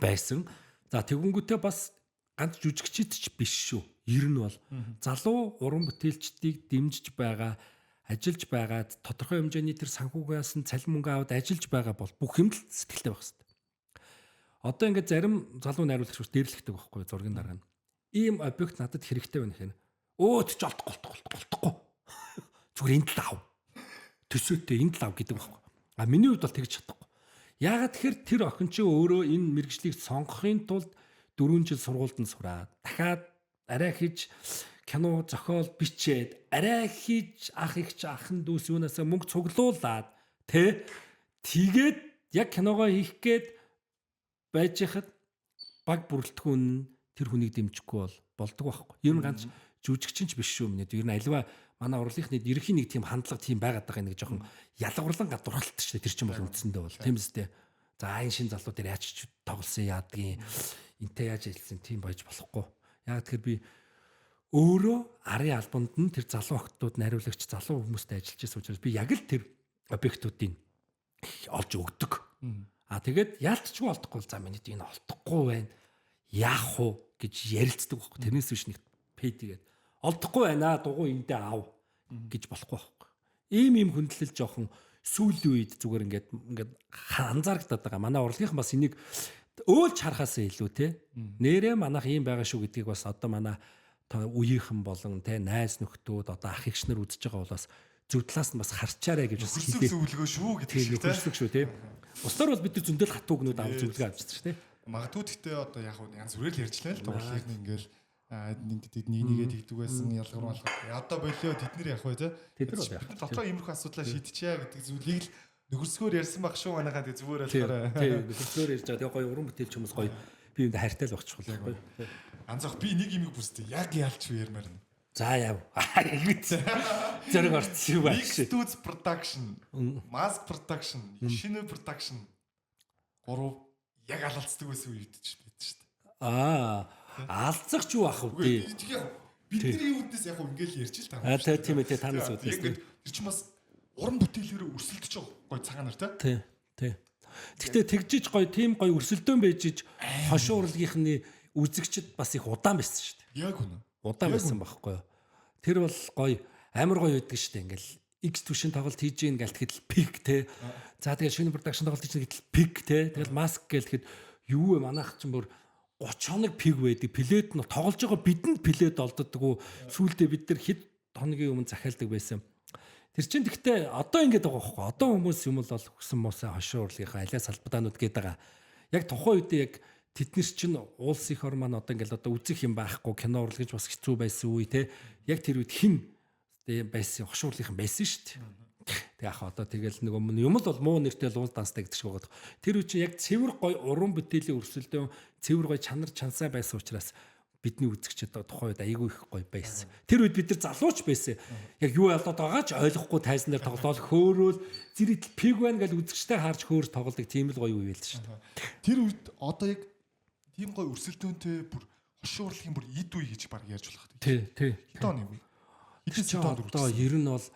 байсан. За тэгэнгүүтээ бас ганц жүжигчид ч биш шүү. Ер нь бол залуу уран бүтээлчдийг дэмжиж байгаа, ажиллаж байгаа, тодорхой хэмжээний тэр санхугаас нь цалин мөнгө аваад ажиллаж байгаа бол бүх юм л сэтгэлтэй байх хэрэгтэй. Одоо ингээд зарим залуу найруулагч дээрлэгдэг байхгүй зургийн дараа нь. Ийм объект надад хэрэгтэй байна гэхээр өөд ч олдохгүй. Зүгээр энд л ав. Төсөөтэй энд л ав гэдэг байхгүй. Миний хувьд бол тэгж чадахгүй. Яагаад тэгэхээр тэр охин чи өөрөө энэ мэргэжлийг сонгохын тулд 4 жил сургуульд нь сураад дахиад арай хийж кино зохиол бичээд арай хийж ах ихч ахын дүүс юунаас мөнгө цуглуулад тэгээд яг киногоо хийх гээд байж хахад баг бүрэлдэхүүн тэр хүнийг дэмжихгүй болдог байхгүй. Ер нь ганц жүжигчин ч биш шүү минь. Ер нь альва манай урлагийнхны ерөнхий нэг тийм хандлага тийм байгаад байгаа нэг жоохон ялгуурлан гадуурхалт шүү дээ. Тэр чинь бол үндсэндээ бол тийм үстэй. За энэ шин залуу дээр яаж ч тоглосон яадгийн энтэй яаж ажилласан тийм байж болохгүй. Яг тэгэхээр би өөрөө арын албанд нь тэр залуу охтууд найруулагч залуу хүмүүстэй ажиллаж байсан учраас би яг л тэр объектуудыг олж өгдөг. Тэгээд яалтчгүй олдохгүй за миний энэ олдохгүй байна. Яах вэ гэж ярилцдаг байхгүй. Тэрнээс биш нэг пэдгээд олдохгүй байна дугуй эндээ ав гэж болохгүй байхгүй. Ийм хүндлэл жоохон сүүлийн үед зүгээр ингээд анзаарагдаад байгаа. Манай урлагийнхан бас энийг өөлж харахаас илүү нэрээ манайх ийм байгаа шүү гэдгийг бас одоо манай үеийнхэн болон найз нөхдүүд одоо ах эгч нар үзэж байгаа болоос зөв талаас нь бас харчаарай гэж бас хэлээ. Зөвлөгөө шүү гэдэг шиг тийм шүү Бусдаар бол бид нар зөндөл хатуу гнүүд авах зөвлөгөө авчихсан шүү Магадгүй гэхдээ одоо яг янз бүрээр л ярьжлаа л урлагийнх нь ингээл нэгээ тэгдэг байсан ялгар болгох. Одоо болио тэд нар яг бай Тэд нар яг дотроо иймэрхүү асуудлаа шийдчихье гэдэг зүйлийг л нөхөрсгөөр ярьсан баг шүү манайхаа тэг зүгээр болохоор. Тийм нөхөрсгөөр ярьж байгаа. Тэгээ гоё уран бүтээлч хүмүүс гоё би энэ хайртай л багчих гоё. Анзах би нэг юм бүстэй яг яалч юу ярмаар нь. За яв. Зэрэг орчих юу байх шээ. Studios production, mask production, шинэ production 3 яг алалцдаг байсан үед ч байд шүү дээ. Алцах ч юу ах вэ? Бидний үүднээс яг ингээл ярьж л таа. Тийм ээ танаас үүднээс. Тэр чинь бас уран бүтээлээр өрсөлдөж байгаа гоё цагаан нар тий. Гэхдээ тэгжиж гоё тийм гоё өрсөлдөөн байжиж хошуу урлагийнхны үзэгчд бас их удаан байсан шүү дээ. Яг үнэ. Удаан байсан байхгүй юу? Тэр бол гоё амар гоё байдаг шүү дээ. Ингээл X түвшин тоглолт хийж ийн гээл тэгэхэд пик За тэгээд шинэ production тоглолт хийж тэгэхэд пик тэгээд маск гээл тэгэхэд юу вэ манайх ч бүр 30 хоног пиг байдаг. Плед нь тоглож байгаа бидэнд плед олддоггүй. Сүүлдээ бид нар хэд хоногийн өмнө захиалдаг байсан. Тэр чинь гэхдээ одоо ингэж байгаа байхгүй. Одоо хүмүүс юм бол хүсэн муусаа хошуу урлагийнхаа алиа салбадаанууд гээд байгаа. Яг тухайн үед яг тэднэр чинь улс их ор маань одоо ингээл одоо үзэх юм байхгүй. Кино урлаж бас хэцүү байсан үе Яг тэр үед хин байсан хошуу урлагийнхан байсан шүү дээ. Тэг яах одоо тэгэл нөгөө юм л бол муу нэртэй луул данстай гэдэг шиг байгаа. Тэр үчи яг цэвэр гой уран бүтээлийн өрсөлдөөн цэвэр гой чанар чансаа байсан учраас бидний үзэгчд тухайн үед айгүй их гоё байсан. Тэр үед бид нар залууч байсан. Яг юу болоод байгаа ч ойлгохгүй тайзан дээр тоглоод хөөрөөл зэрэг пиг байна гэж үзэгчтэй харж хөөрс тоглодог тийм л гоё үе байлаа шүү дээ. Тэр үед одоо яг тийм гоё өрсөлдөөнтэй бүр хошин урлагийн бүр ид үе гэж баг ярьж болох. Тий. Хэдэн оны вэ? Хэдэн онд одоо ер нь бол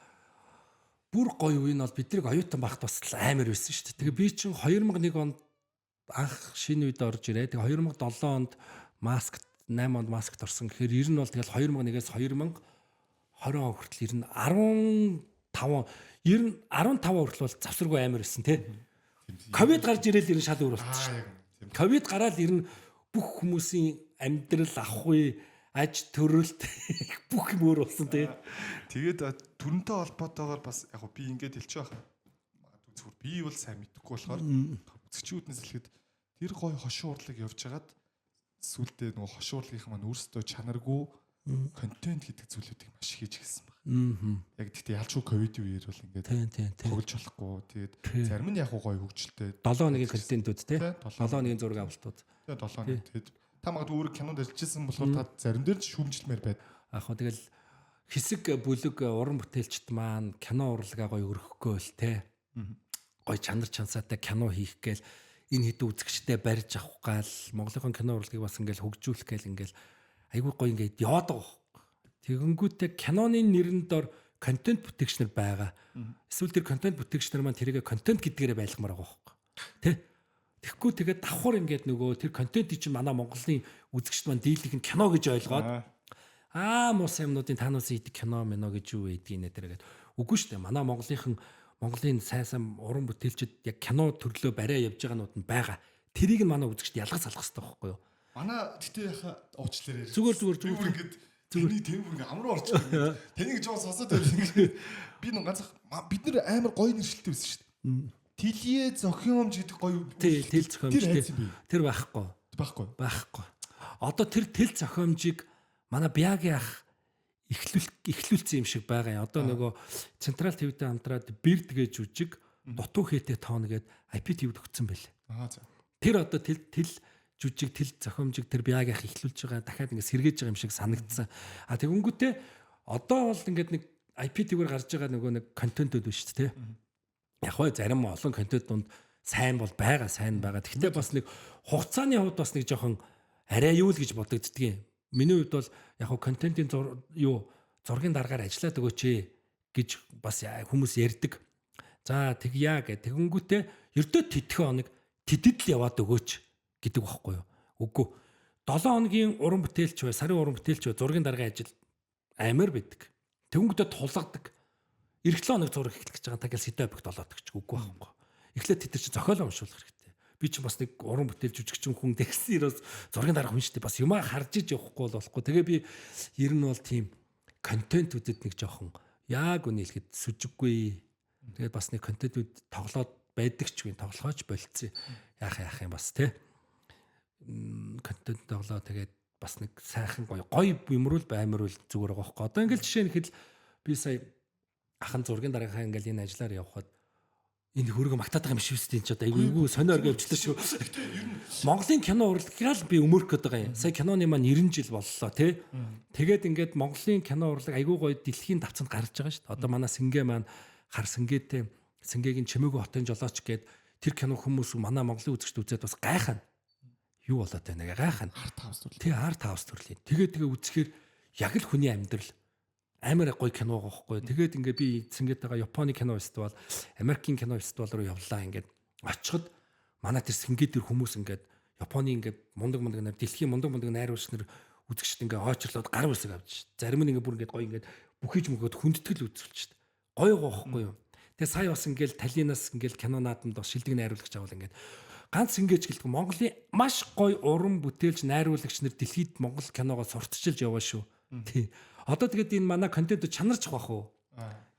бүр гоё үе нь бол бидний оюутан багт бас амар байсан шүү дээ. Тэгээ би чинь 2001 онд анх шинэ үед орж ирээ. Тэгээ 2007 онд маск 8 онд маскт орсон гэхээр ер нь бол тэгэл 2001-ээс 2020 он хүртэл ер нь 15 хүртэл бол завсаргүй амар байсан тий. Ковид гарч ирээл ер нь шал өөр болчихсон шүү. Ковид гараад ер нь бүх хүмүүсийн амьдрал авахгүй аж төрөлт бүх юм өөр болсон тий. Тэгээд төрөнтэй холбоотойгоор бас яг би ингэж хэлчих байхаа. Магадгүй зүгээр би бол сайн мэдэхгүй болохоор үзэгчүүднээс хэлэхэд тэр гоё хошин урлаг явж хагаад сүултээ нөгөө хошин урлагийнх маань өөрсдөө чанаргүй контент гэдэг зүйлүүдийг маш хийж гэлсэн байна. Яг гэхдээ ялчгүй ковидын үеэр бол ингээд тоглож болохгүй. Тэгээд зарим нь яг гоё хөгжилтэй 7 хоногийн контентууд тий. 7 хоногийн зураг авалтууд. Тэгээд 7 хоног тэгээд та магадгүй өөр кинонд ажиллажсэн болохоор та зарим дээр ч шүүмжилмээр байд. Яг хөө тэгэл хэсэг бүлэг уран бүтээлчд маань кино урлагаа гоё өргөхгүй л те. Гоё чанар чансаатай кино хийх гээл энэ хэдэн үзэгчтэй барьж авах гал Монголын кино урлагийг бас ингээл хөгжүүлэх гээл ингээл айгүй гоё ингээд яваад байгаа. Тэгэнгүүтээ киноны нэрэн дор контент бүтээгчнэр байгаа. Эсвэл тэр контент бүтээгчнэр маань тэрийг контент гэдгээрээ байлгамаар байгаа байхгүй. Тэ? Тэгэхгүй тэгээд давхар ингээд нөгөө тэр контентийг чинь манай Монголын үзэгчд маань дийлэх нь кино гэж ойлгоод муус юмнуудын таануусан идэг кино мэнэ гэж юу байдгийг нэ тэргээд үгүй шүү дээ. Манай Монголын сайн уран бүтээлчд яг кино төрлөө бариа явж байгаанууд нь байгаа. Тэрийг нь манай үзэгчд ялгаж салгах хэрэгтэй байхгүй юу? Манай тэгтээ яхаа уучлаарай. Зүгээр ингээд тэний бүр амруу орчих юм. Тэнийг жоо сонсоод байл ингээд би нэг ганц бид нар амар гоё нэршилтэй байсан шүү дээ. Тэлье зохиомж гэдэг гоё тэл зохиомж тэр байхгүй. Одоо тэр тэл зохиомжийг манай Бягийн ах эхлүүлсэн юм шиг байгаа юм. Одоо нөгөө Централ ТV-тэй хамтраад Бирд гэж үжиг дутуу хээтэй тоон гээд IPTV-д өгсөн байлээ. Тэр одоо тэл жүжиг тэл зохиомжийг тэр Бягийн ах эхлүүлж байгаа дахиад ингэ сэргээж байгаа юм шиг санагдсан. Тэгэнгүүтээ одоо бол ингээд нэг IPTV-ээр гарч байгаа нөгөө нэг контентууд байна шүү дээ. Яг хөө зарим олон контент донд сайн бол байгаа, сайн байгаа. Гэхдээ бас нэг хугацааны хувьд бас нэг жоохон арай юу л гэж бодогддөг юм. Миний хувьд бол яг хөө контентын зургийн дараагаар ажиллаад өгөөч гэж бас хүмүүс ярьдаг. За тэгье гэх тэгэнгүүтээ ердөө тэтгэн хоног тэтэд л яваад өгөөч гэдэг байхгүй юу? Үгүй. 7 хоногийн уран бүтээлч бай, сарын уран бүтээлч бай, зургийн дараагийн ажил амар байдаг. Тэгэнгүүтээ тулгадаг. Ирэх 7 хоног зураг эхлэх гэж байгаа тагэл сэдв объект болоод гэж үгүй байхгүй. Эхлээд тэд чинь зохиолоо уншуулах хэрэгтэй. Би чинь бас нэг уран бүтээл жүжигчин хүн тэгсэн ерөөс зургийн дараах хүн шүү дээ. Бас юмаа харж иж явахгүй болохгүй. Тэгээ би ер нь бол тийм контентүүдэд нэг жоохон яг үний хэлэхэд сүжиггүй. Тэгээд бас нэг контентүүд тоглоод байдаг ч үгүй тоглохооч болцсон. Яах юм бас те. Контент тоглоо тэгээд бас нэг сайхан гоё юмрул баймарул зүгээр байгаа байхгүй. Одоо ингээл жишээ нь хэд би сая ахан зургийн дараагаа ингээл энэ ажиллаар явхад энэ хөргө магтаад байгаа юм шиг үстэй ч одоо айгүй сониор гэвчлээ шүү. Монголын кино урлагийг л би өмөрөх гэдэг юм. Сая киноны маань 90 жил боллоо тий. Тэгээд ингээд Монголын кино урлаг айгүй гоё дэлхийн давцанд гарч байгаа шүү. Одоо манай Сэнгээ маань хар Сэнгээтэй Сэнгээгийн Чимээгүй хотын жолооч гээд тэр кино хүмүүс манай Монголын үзэгчд үзээд бас гайхана. Юу болоод байна гэ гайхана. Тий арт хаус төрлийн. Тэгээд үзэхээр яг л хүний амьдрал амар гоё кино гохгүй. Тэгээд ингээ би Сэнгээд байгаа Японы кино фестивал, Америкийн кино фестивал руу явлаа. Ингээд очиход манай тэр Сэнгээд тэр хүмүүс ингээд Японы ингээд мундаг дэлхийн мундаг найруулагч нар үзэгчд ингээ очрлоод гар үсэг авч. Зарим нь ингээ бүр ингээд гоё ингээд бүхийж мөгөөд хүндэтгэл үзүүлчихсэн. Гоё гохгүй юу. Тэгээ сая бас ингээл Талинаас ингээл кино наадамд бас шилдэг найруулагч авал ингээд ганц ингэж гэлдэг Монголын маш гоё уран бүтээлч найруулагч нар дэлхийд Монгол киногоо сурталчилж яваа шүү. Тий. Одоо тэгээд энэ манай контент чанарч байх уу?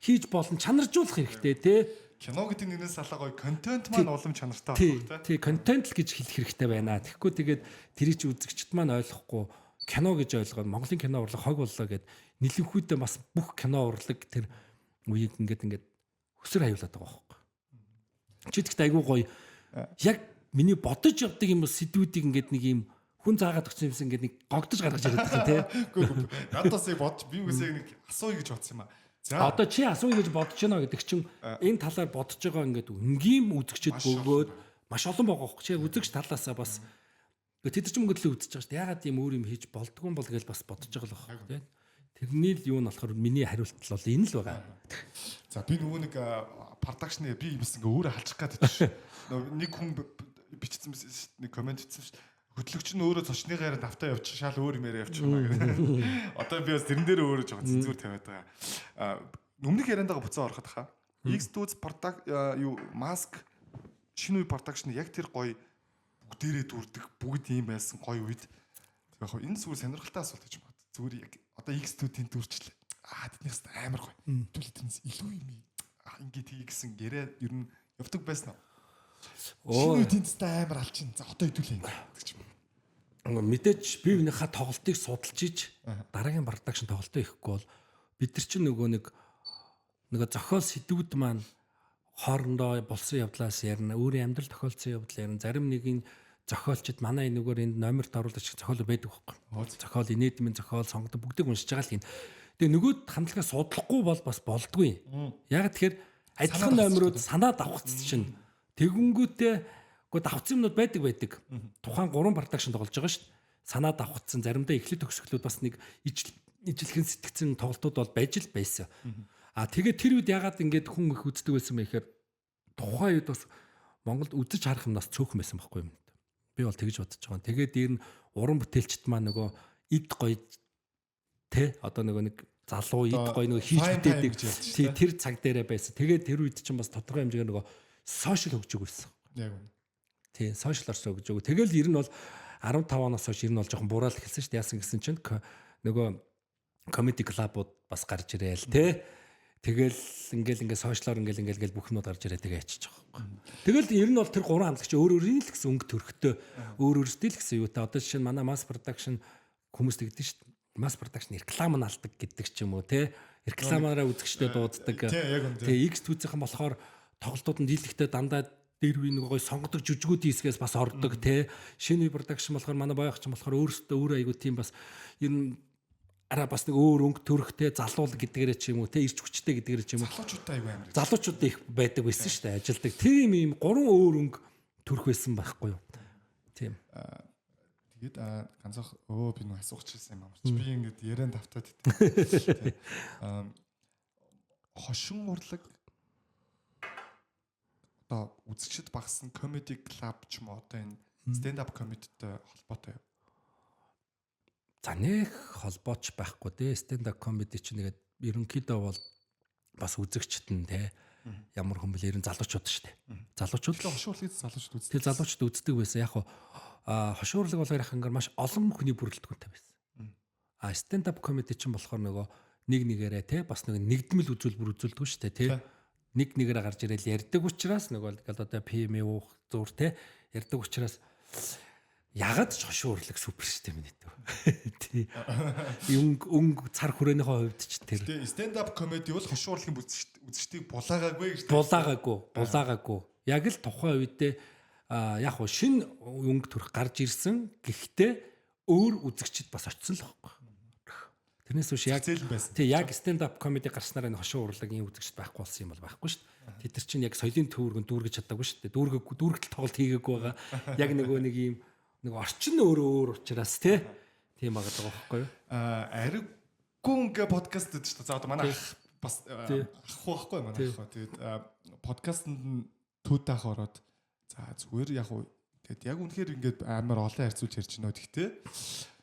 Хийж болно, чанаржуулах хэрэгтэй тий. Кино гэдэг нэрнээс салаа гоё контент маань улам чанартай болох тий. Контент л гэж хэлэх хэрэгтэй байна. Тэгэхгүй тэгээд тэрий чи үзэгчд маань ойлгохгүй кино гэж ойлгоод Монголын кино урлаг хог боллоо гэд нэлэнхүйдээ бас бүх кино урлаг тэр үеийг ингээд өсөр хавуулаад байгаа байхгүй. Чи тэгт айгүй гоё. Яг миний бодож явдаг юм сэдвүүдийг ингээд нэг юм хүн заагаад өгсөн юмсан ингээд нэг гогдож гаргаж ирээд байгаа тий. Үгүй. Надаас бодож би үгүйсээ нэг асууя гэж бодсон юм аа. За одоо чи асууя гэж бодож байна гэдэг чинь энэ талаар бодож байгаа ингээд өнгийн үзэгчд бөгөөд маш олон байгаа хөх. Чи үзэгч талаасаа бас тэд ч мөнгө төлөө үзэж байгаа шүү дээ. Ягаад ийм өөр юм хийж болдгоо бол гэж бас бодож байгаа л байна тий. Тэрний л юу нь болохоор миний хариулт бол энэ л байгаа. За би нөгөө нэг продакшны би юмс ингээ өөрөө халчих гээд байдаг шүү. Нэг хүн бичсэн нэг комент хийсэн шүү. Хөтлөгч нь өөрөө зочныгаар давтаа явчих шал өөр юм яриа явчих юм аа гэдэг. Одоо би бас тэрэн дээр өөрөө жоохон цензуур тавиад байгаа. Өмнөх яриандаага буцаа ороход хаа. X2 product юу mask шинэ үе production яг тэр гоё бүгдээрээ дүрдэг бүгд ийм байсан гоё үед. Яг энэ зүгээр сонирхолтой асуулт гэж бод. Зүгээр яг одоо X2-ийн дүрчлээ. Тэднийхс амар гоё. Түлхэл тэрнээс илүү юм. Ингээд тгий гэсэн яриа ер нь явдаг байсан уу? Шинэ үеийн тест амар алчин. За одоо хэдүүлээ гэдэг ч юм. Мэдээж бие биенийхээ тоглолтыг судалж иж дараагийн продакшн тоглолтоо ихгүй бол бид нар чинь нөгөө зохиол сэдвүүд маань хоорондоо болсон явдлаас ярина, өөрийн амьдрал тохиолдсон явдал ярина. Зарим нэгэн зохиолчд манай энэгээр энд номерт оруулах зохиол байдаг байхгүй. Зохиол инээдмийн зохиол сонгодог бүгдийг уншиж байгаа л юм. Тэгээ нөгөө хандлагаа судлахгүй бол бас болдгүй. Яг тэгэхээр адилхан номерууд санаа давхцсан чинь тэгэнгүүтээ давхцсан юмнууд байдаг. Тухайн 3 продакшн тоглож байгаа шүү дээ. Санаа давхцсан заримдаа эхлээд төгсгөлүүд бас нэг ижилхэн сэтгцэн тоглолтууд бол байж л байсан. Тэгээд тэр үед ягаад ингэж хүн их үздэг байсан бэ гэхээр тухайн үед бас Монголд үзэж харах юмнаас цөөхөн байсан байхгүй юм. Би бол тэгж бодож байгаа. Тэгээд дээр нь уран бүтээлчд маань нөгөө эд гоё одоо нэг залуу эд гоё нөгөө хийж бүтээдэг тэр цаг дээрээ байсан. Тэгээд тэр үед чинь бас тодорхой хэмжээгээр нөгөө сошиал хөгжиж байсан. Яг үнэ. Тийм, сошиал орсон гэж үг. Тэгэл ер нь бол 15 оноос хойш ер нь бол жоохон буурал эхэлсэн шүү дээ. Яасан гэсэн чинь нөгөө comedy club-ууд бас гарч ирээл тий. Тэгэл ингээл сошиалор ингээл бүх юмуд гарч ирээ тэгээ ячиж байгаа юм. Тэгэл ер нь бол тэр 3 хамтлагч өөр өөрийн л гэсэн өнгө төрхтөө өөр өөрсдөө л гэсэн юу та. Одоо жишээ нь манай mass production хүмүүс тэгдэг шүү дээ. Mass production реклам нь алдаг гэдэг ч юм уу тий. Рекламаараа үзэгчтэй дууддаг. Тэгээ X2-ийнхэн болохоор тоглолтууд нь дийлэхтэй дандаа дээр үе нэг гоё сонгодог жүжигүүд хийсгээс бас ордог те. Шинэ production болохоор манай боёгч болохоор өөрөөсөө өөр айгуу тийм бас ер нь араа бас нэг өөр өнгө төрхтэй залуул гэдгээрээ ч юм уу те ирч хүчтэй гэдгээрээ ч юм уу. Залуучуудаа айгуу амар. Залуучууд их байдаг байсан шүү дээ ажилдаг. Тийм ийм 3 өөр өнгө төрх байсан байхгүй юу. Тийм. Тэгээд ганцхан би нэг асуух чийсэн юм амарч. Би ингээд ярианд автаад идэв. Хошин урлаг одоо үзэгчд багсан comedy club ч юм уу одоо энэ stand up comedy-тэй холбоотой юу? За нэг холбооч байхгүй дээ. Stand up comedy чинь нэгээд ерөнхийдөө бол бас үзэгчт нь те ямар хүн бэл ерөн залуучууд шүү дээ. Залуучууд л хошуурлыг залуучууд үздэг. Тэгээ залуучууд үздэг байсан. Яг хошуурлаг болохоор яг ингээд маш олон хүний бүрэлдэхүүнтэй байсан. Stand up comedy чинь болохоор нөгөө нэг нэгээрээ те бас нэг нэгдмэл үзүүлбэр үзүүлдэг шүү дээ те. Нэг нэгээрээ гарч ирээл ярьдаг учраас нөгөө одоо PM уух зур те ярьдаг учраас ягаад ч хошуурлаг супер систем нэтв. Тий. Өнгө цар хүрээнийхээ хувьд ч тэр. Тэгээ stand up comedy бол хошуурлагын үзэгчдийг булаагаагүй гэж. Булаагаагүй. Яг л тухайн үедээ яг хоо шин өнгө төрх гарч ирсэн. Гэхдээ өөр үзэгчд бас очсон л байхгүй. Тэрнээс биш яг тий яг stand up comedy гарснараа энэ хошуурлагын үзэгчд байхгүй болсон юм бол байхгүй шүү дээ. Тэд нар чинь яг соёлын төвөргөнд дүүргэж чадаагүй шүү дээ. Дүүргэл тоглолт хийгээгүй байгаа. Яг нөгөө нэг юм нэг орчин өөр учраас тий тийм байгаа даа байхгүй юу? Ариггүй ингээ подкаст гэдэг чинь за одоо манай бас ах байхгүй манай ах. Тэгээд подкастэнд түүтэх ороод за зүгээр яг уу тэгээд яг үнэхээр ингээд амар олон харьцуулж ярьж байна. Гэхдээ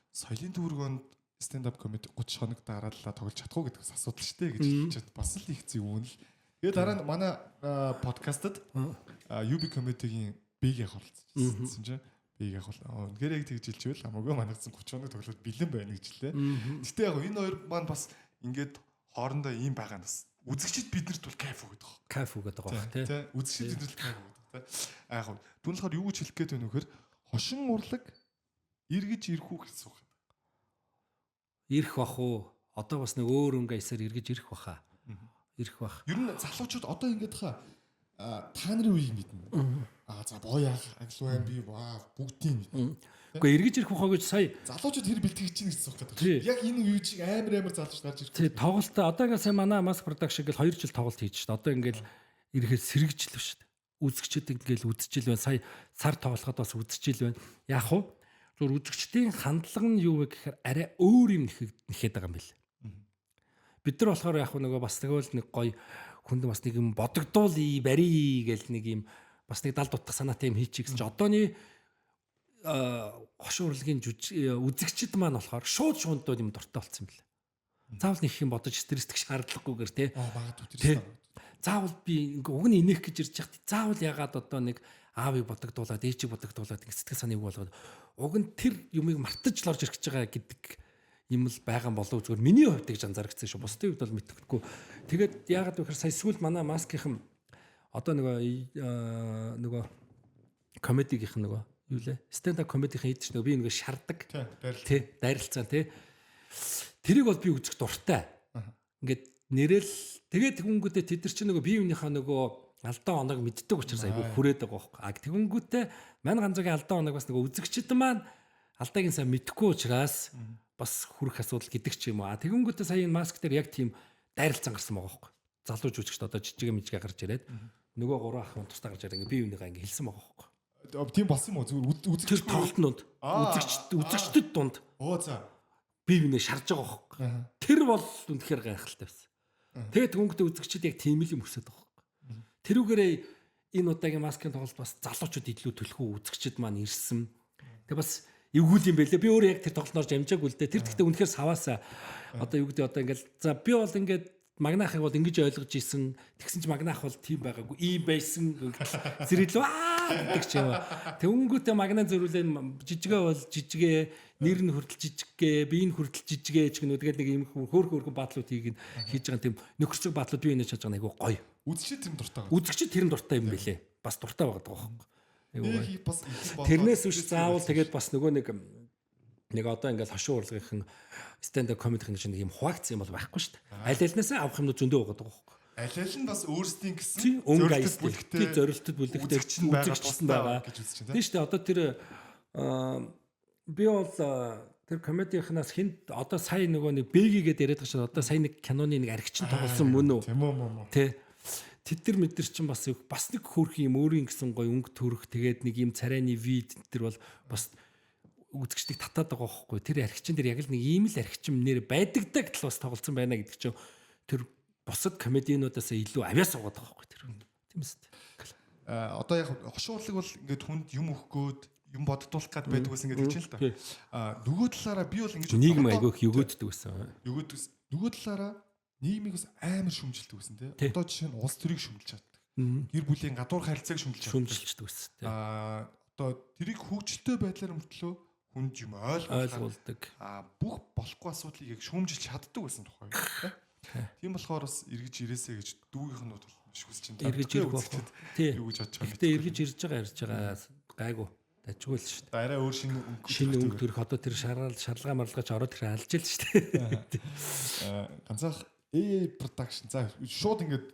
соёлын төвөргөнд stand up comedy 30 хоног дараалал тоглож чадахгүй гэдгээс асуудал шүү дээ гэж хэлчихэд бас л их зүй үнэл. Тэгээд дараа нь манай подкастад UB comedy-гийн бийг оролцсон чинь бийг яг үнэхээр яг тэгж хэлчихвэл хамаагүй манайцсан 30 хоног тоглоод бэлэн байна гэж хэлээ. Гэтэ яг энэ хоёр маань бас ингээд хоорондоо ийм байгаа нь бас үзэгчд биднэрт бол кайф өгöd байгаа. Кайф өгöd байгаа тий. Үзэгчд биднэрт кайф өгöd тий. Яг нь түн болохоор юу гэж хэлэх гээд байна вөхөр хошин урлаг эргэж ирэх үү гэсэн үг. Ирэх бах уу? Одоо бас нэг өөр өнгө эсээр эргэж ирэх баха. ирэх бах. Ер нь залуучууд одоо ингээд та нарын үеийг мэднэ. За боёо аглуу би бүгдийг мэднэ. Гэхдээ эргэж ирэх бахаа гэж сая залуучууд хэр бэлтгэж чинь гэсэн үг гэдэг. Яг энэ үеийг амар залууч гарч ирэх. Тий, тоглолтоо одоо ингээд сая манай Mask Production гэл 2 жил тоглолт хийж шээ. Одоо ингээд ирэхэд сэргэж л шүү дээ. Үзэгчд ингээд үзчихэл байна. Сая сар тоглоход бас үзчихэл байна. Яг хуу зөв үзэгчдийн хандлага нь юу вэ гэхээр арай өөр юм нэхэд байгаа юм бэл. Бид нар болохоор яг нөгөө бас нэг гоё хүнд бас нэг юм бодогдуулъя, барий гэл нэг юм бас нэг далд утгах санаатай юм хийчих гэсэн чи одооний хошин урлагийн үзэгчд маань болохоор шууд шуундууд юм дуртай болсон юм байна. Заавал нэг юм бодож стрессдэх шаардлагагүйгээр тий. Магадгүй. Заавал би уг нь инех гэж ирж яхад заавал ягаад одоо нэг аавыг бодогдуулаад ээжийг бодогдуулаад сэтгэл санааг болгоод уг нь тэр юмыг мартаж л орж ирэх гэж байгаа гэдэг юм л байгаа болов зүгээр миний хувьд гэж анзаарчихсан шүү. Бусдын хувьд бол мэдхгүй. Тэгээд ягаад вэ гэхээр сая сүүл манай маскийнхан одоо нөгөө комедигийнх нөгөө юу лээ? Stand up comedy-ийн хийдэг чинь би нэг шардаг. Тий, дайралцсан тий. Тэрийг бол би үзэх дуртай. Ингээд нэрэл тэгээд тэгэнгүүтээ тэд нар чинь нөгөө бие биенийхээ нөгөө алдаа оног мэддэг учраас айгүй хүрээд байгаа байхгүй. Тэгэнгүүтээ мань ганцгийн алдаа оног бас нөгөө үзэгчд маань алдаагийн сайн мэдхгүй учраас бас хүрэх асуудал гэдэг ч юм уу. Тэгэнгүүтээ сая энэ маск дээр яг тийм дайралцсан гарсан байгаа байхгүй. Залууч үзэгчд одоо жижиг мижиг гарч ирээд нөгөө гурван ах хүн тусдаа гарч ирээд бие биенийхээ ингээ хэлсэн байгаа байхгүй. Тийм болсон юм уу? Зүгээр үзэгч тоглолтнууд үзэгчдэд дунд. За. Бие биенээ шарж байгаа байхгүй. Тэр бол үнэхээр гайхалтай байсан. Тэгээд хүмүүст үзэгчд яг тийм л юм өсөд байгаа байхгүй. Тэрүүгээрээ энэ удаагийн маскын тоглолт бас залуучууд илүү төлхөө үзэгчд маань ирсэн. Тэгээд бас эвгүүл юм байлээ. Би өөрөө яг тэр тоглолтоор амжаагүй л дээ. Тэр гэхдээ үнэхээр саваасаа одоо юу гэдэг одоо ингээл за би бол ингээд магнаахыг бол ингэж ойлгож исэн. Тэгсэн чи магнаах бол тийм байгаагүй. Ийм байсан зэрэлөө гэдэг ч юм. Тэнгүүтээ магнаа зөрүүлээ жижигээ бол жижигээ, нэр нь хүртэл жижиггээ, бие нь хүртэл жижигээ ч гэнэ. Тэгээд нэг юм хөөрхөн баадлууд хийж байгаа тийм нөхөрцөг баадлууд бие нэж чаж байгаа айгу гоё. Үзэгчд тэр дуртай. Үзэгчд тэр дуртай юм бэлээ. Бас дуртай байгаа байхгүй. Бас тэрнээс үш заавал тэгээд бас нөгөө нэг одоо ингээл хошин урлагийнхан stand up comedy-ийн чинь нэг юм хуваагдсан юм бол байхгүй шүү дээ. Аль альнасаа авах юмнууд зөндөө байгаа байхгүй. Аль нь бас өөрсдийн гэсэн зорилтод бүлэгтэй үзэгчсэн байгаа гэж үзэж байна. Тийм шүү дээ. Одоо тэр би бол тэр комедийнхнаас хинт одоо сая нөгөө нэг бэгигээд яриад байгаа шүү. Одоо сая нэг киноны нэг архичин тоглосон мөн үү? Тийм үү. Тэ. Тэд нар мэдэр чинь бас нэг хөөрхөн юм өөрийн гэсэн гоё өнгө төрөх тэгээд нэг юм царайны вид тэр бол бас үзэгчдийг татаад байгаа байхгүй. Тэр архичин дээр яг л нэг ийм л архичим нэр байдагдаг тал бас тоглолцсон байна гэдэг чинь тэр бусад комедиануудаас илүү авяас суугаад байгаа байхгүй тэр. Тийм үст. Одоо яг хошин урлаг бол ингээд хүнд юм өгөхгөөд юм боддуулах гад байдаг гэсэн ингээд хэлж байна л та. Нөгөө талаараа би бол ингэж нийгэм айгүйх өгөөддөг гэсэн. Нөгөө талаараа нийгмийг бас амар шүмжилдэг гэсэн тий. Одоо жишээ нь улс төрийг шүмжилж чаддаг. Гэр бүлийн гадуур харилцааг шүмжилж чаддаг гэсэн. Одоо тэрийг хөгжилтэй байдлаар мөртлөө хүнд юм ойлгуулдаг. Бүх болохгүй асуудлыг яг шүүмжилж чаддаг байсан тухай тий. Тийм болохоор бас эргэж ирээсэй гэж дүүгийнх нь бол биш хүсэж байна. Эргэж ирэх болох. Тий. Юу гэж бодож байгаа. Гэтэ эргэж ирж байгаа ярьж байгаа гайгүй. Дажгүй л шүү дээ. Арай өөр шинэ өнгө төрөх одоо тэр шарлага марлгаж ороод тэр алж ил шүү дээ. Ганцхан AI production за шууд ингээд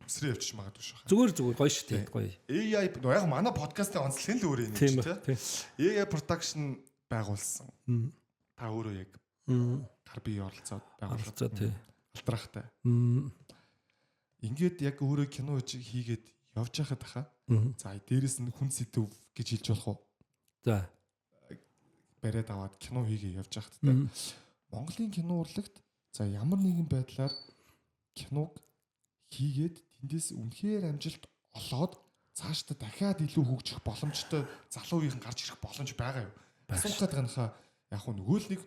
эсрэг явчих магадгүй шүү. Зүгээр гоё шүү дээ. Гоё. AI яг манай подкастын онцлог нь л өөр юм чинь тий. AI production байгуулсан. Та өөрөө яг гар бие оролцоод байгуулсан тий. Алтрахтай. Ингээд яг өөрөө кино хийгээд явж байхад хаа. За дээрэс нь хүн сэдв гэж хэлж болох уу? За. Бариад аваад кино хийгээ явж байхад тий. Монголын кино урлагт за ямар нэгэн байдлаар киног хийгээд тэндээс үнэхээр амжилт олоод цаашдаа дахиад илүү хөгжих боломжтой залуу үеийн гарч ирэх боломж байгаа юу? Асуух гэдэг нь хаа яг нөгөө л нэг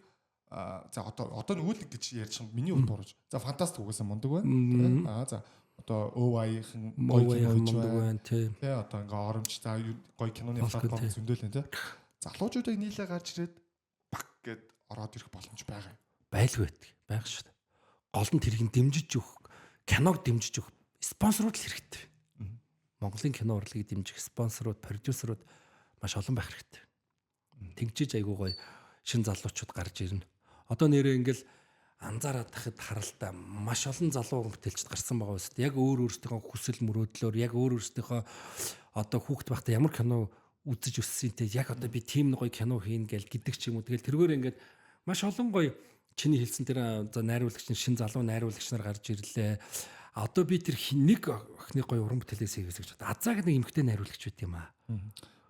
за одоо нөгөө л гэж ярьж байгаа миний хувьд бурууж. За фантастик угаасаа мундаг байна. За одоо OI-ийн гоё кино байна тий. Одоо ингээ оромж за гоё киноны платформ зөндөл байна тий. Залуучуудыг нийлээ гарч ирээд баг гэд ороод ирэх боломж байгаа юу? Байлгүй байх шүү дээ. Гол нь тэрийг дэмжиж өгөх, киног дэмжиж өгөх спонсорууд л хэрэгтэй. Монголын кино урлагийг дэмжих спонсорууд, продюсерууд маш олон байх хэрэгтэй. Тэгжиж айгуу гоё шин залуучууд гарч ирнэ. Одоо нэрээ ингээл анзаараад тахад харалтаа маш олон залуу уран бүтээлчд гарсан байгаа үст. Яг өөр өөрсдийнхөө хүсэл мөрөөдлөөр яг өөр өөрсдийнхөө одоо хүүхэд байхдаа ямар кино үзэж өссөн те яг одоо би тийм нэг гоё кино хийн гэдэг ч юм уу. Тэгэл тэргээр ингээд маш олон гоё чиний хэлсэн тэр за найруулагч шин залуу найруулагч нар гарч ирлээ. Одоо би тэр нэг охины гоё уран бүтээлээс хийгэж байна. Азаг нэг эмгтэй найруулагч байт юм аа.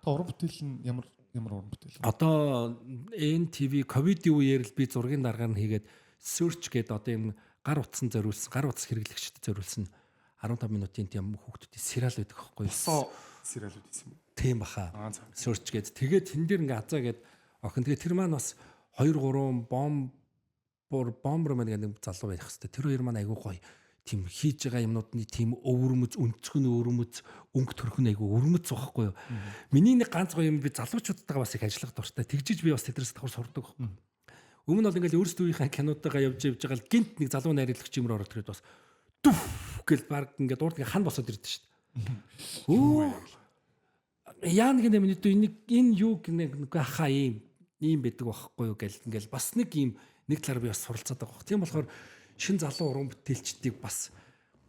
Та уран бүтээл нь ямар уран бүтээл? Одоо NTV ковидын үеэр л би зургийн даргаар нь хийгээд search гэдэг одоо юм гар утсан зориулсан, гар утас хэрэглэгчдэд зориулсан 15 минутын тийм хүүхдүүдийн сериал байдаг аахгүй юу? Сериалууд гэсэн юм. Тийм баха. Search гэдэг. Тэгээд тэн дээр ингээ азаа гээд охин. Тэгээд тэр маань бас 2 3 бомбер маань нэг залуу байх хэвээр. Тэр хоёр маань айгүй гоё. Тийм хийж байгаа юмнуудны тийм өвөрмөц, өнцгөн өвөрмөц, өнгө төрхөн айгүй өвөрмөц байхгүй юу? Миний нэг ганц гоё юм би залуучуудтайгаа бас их ажиллах дуртай. Тэгжиж би бас тэдрээс давхар сурдаг. Өмнө нь бол ингээл өөрсдийнхээ кинотойгоо явж байгаа л гинт нэг залуу найруулагч юмроо ороод ирэхэд бас дүф гэл баг ингээд урд хан босоод ирдэ шүү дээ. Өө яа нэг юм энэ юу гэнэ хаа ийм байдаг байхгүй юу гэл ингээл бас нэг ийм нэг талаар би бас суралцаад байгаа. Тийм болохоор шин залуу уран бүтээлчдийг бас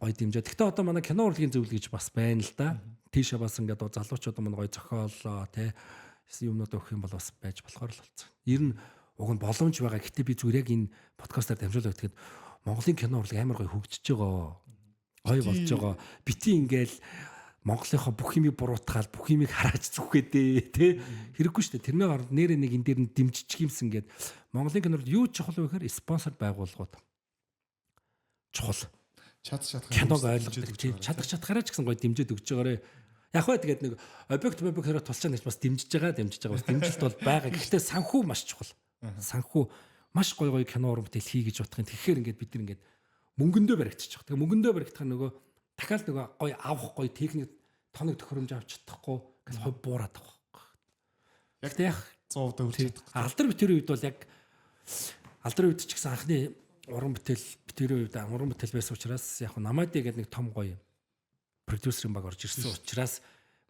гоё дэмжээ. Гэхдээ одоо манай кино урлагийн зөвлөл гэж бас байна л да. Тийшээ бас ингээд залуучууд маань гоё зохиолоо те юмнууд өгөх юм бол бас байж болохоор л болсон. Ер нь уг нь боломж байгаа. Гэтэ би зүгээр яг энэ подкастаар дамжуулаад тэгэхэд Монголын кино урлаг амар гоё хөгжиж байгаа. Гоё болж байгаа. Бити ингээл Монголынхоо бүх юмыг буруутгаал бүх юмыг харааж зүхгээд те хэрэггүй шүү дээ. Тэрний оронд нэрээ нэг энэ дээр нь дэмжиж юмсан гээд Монголын кинорт юу чухал вэ гэхээр спонсор байгууллагууд чухал. Киног ойлгох чадхаараа ч гэсэн гоё дэмжиж өгч байгаарэ. Яг бай тэгээд нэг объектоор тулчаа гэж бас дэмжиж байгаа. Бас дэмжилт бол байгаа. Гэхдээ санхүү маш чухал. Санхүү маш гоё кино уран бүтээл хий гэж бодох юм. Тэгэхээр ингээд бид нар ингээд мөнгөндөө баригдчих. Тэгээ мөнгөндөө баригдах нөгөө дахиад нөгөө гоё авах гоё техник тоног төхөөрөмж авч чадахгүй гэж хой буураад байгаа. Яг 100% үрж чадах. Алдар битэрийн үед бол яг алдар үед ч гэсэн анхны уран бүтээл битэрийн үед уран бүтээл байсан учраас яг намайд гэдэг нэг том гоё продюсерын баг орж ирсэн учраас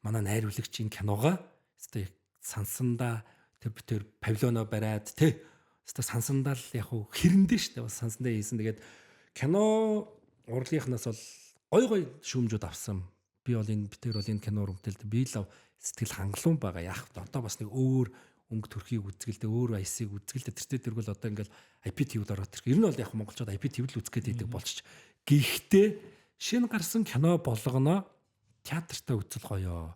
манай найруулагч энэ киногоо өстой сансандаа тэр битэр павильоно бариад тэ өстой сансандаа л яг хэрэндээ штэ бас сансандаа хийсэн. Тэгээд кино урлагийнхнаас бол гой шүүмжүүд авсан. Би бол энэ битэр бол энэ кино уран бүтээлд би л сэтгэл хангалуун байгаа. Яг одоо бас нэг өөр өнгө төрхийг үзгэлдэ өөр аясыг үзгэлдэ тэртээ тэргүүл одоо ингээл IPTV-д ороод ирэх. Ер нь бол яг монголчууд IPTV л үзгээд байдаг болчих. Гэхдээ шинэ гарсан кино болгоно театртаа үзэл гоё.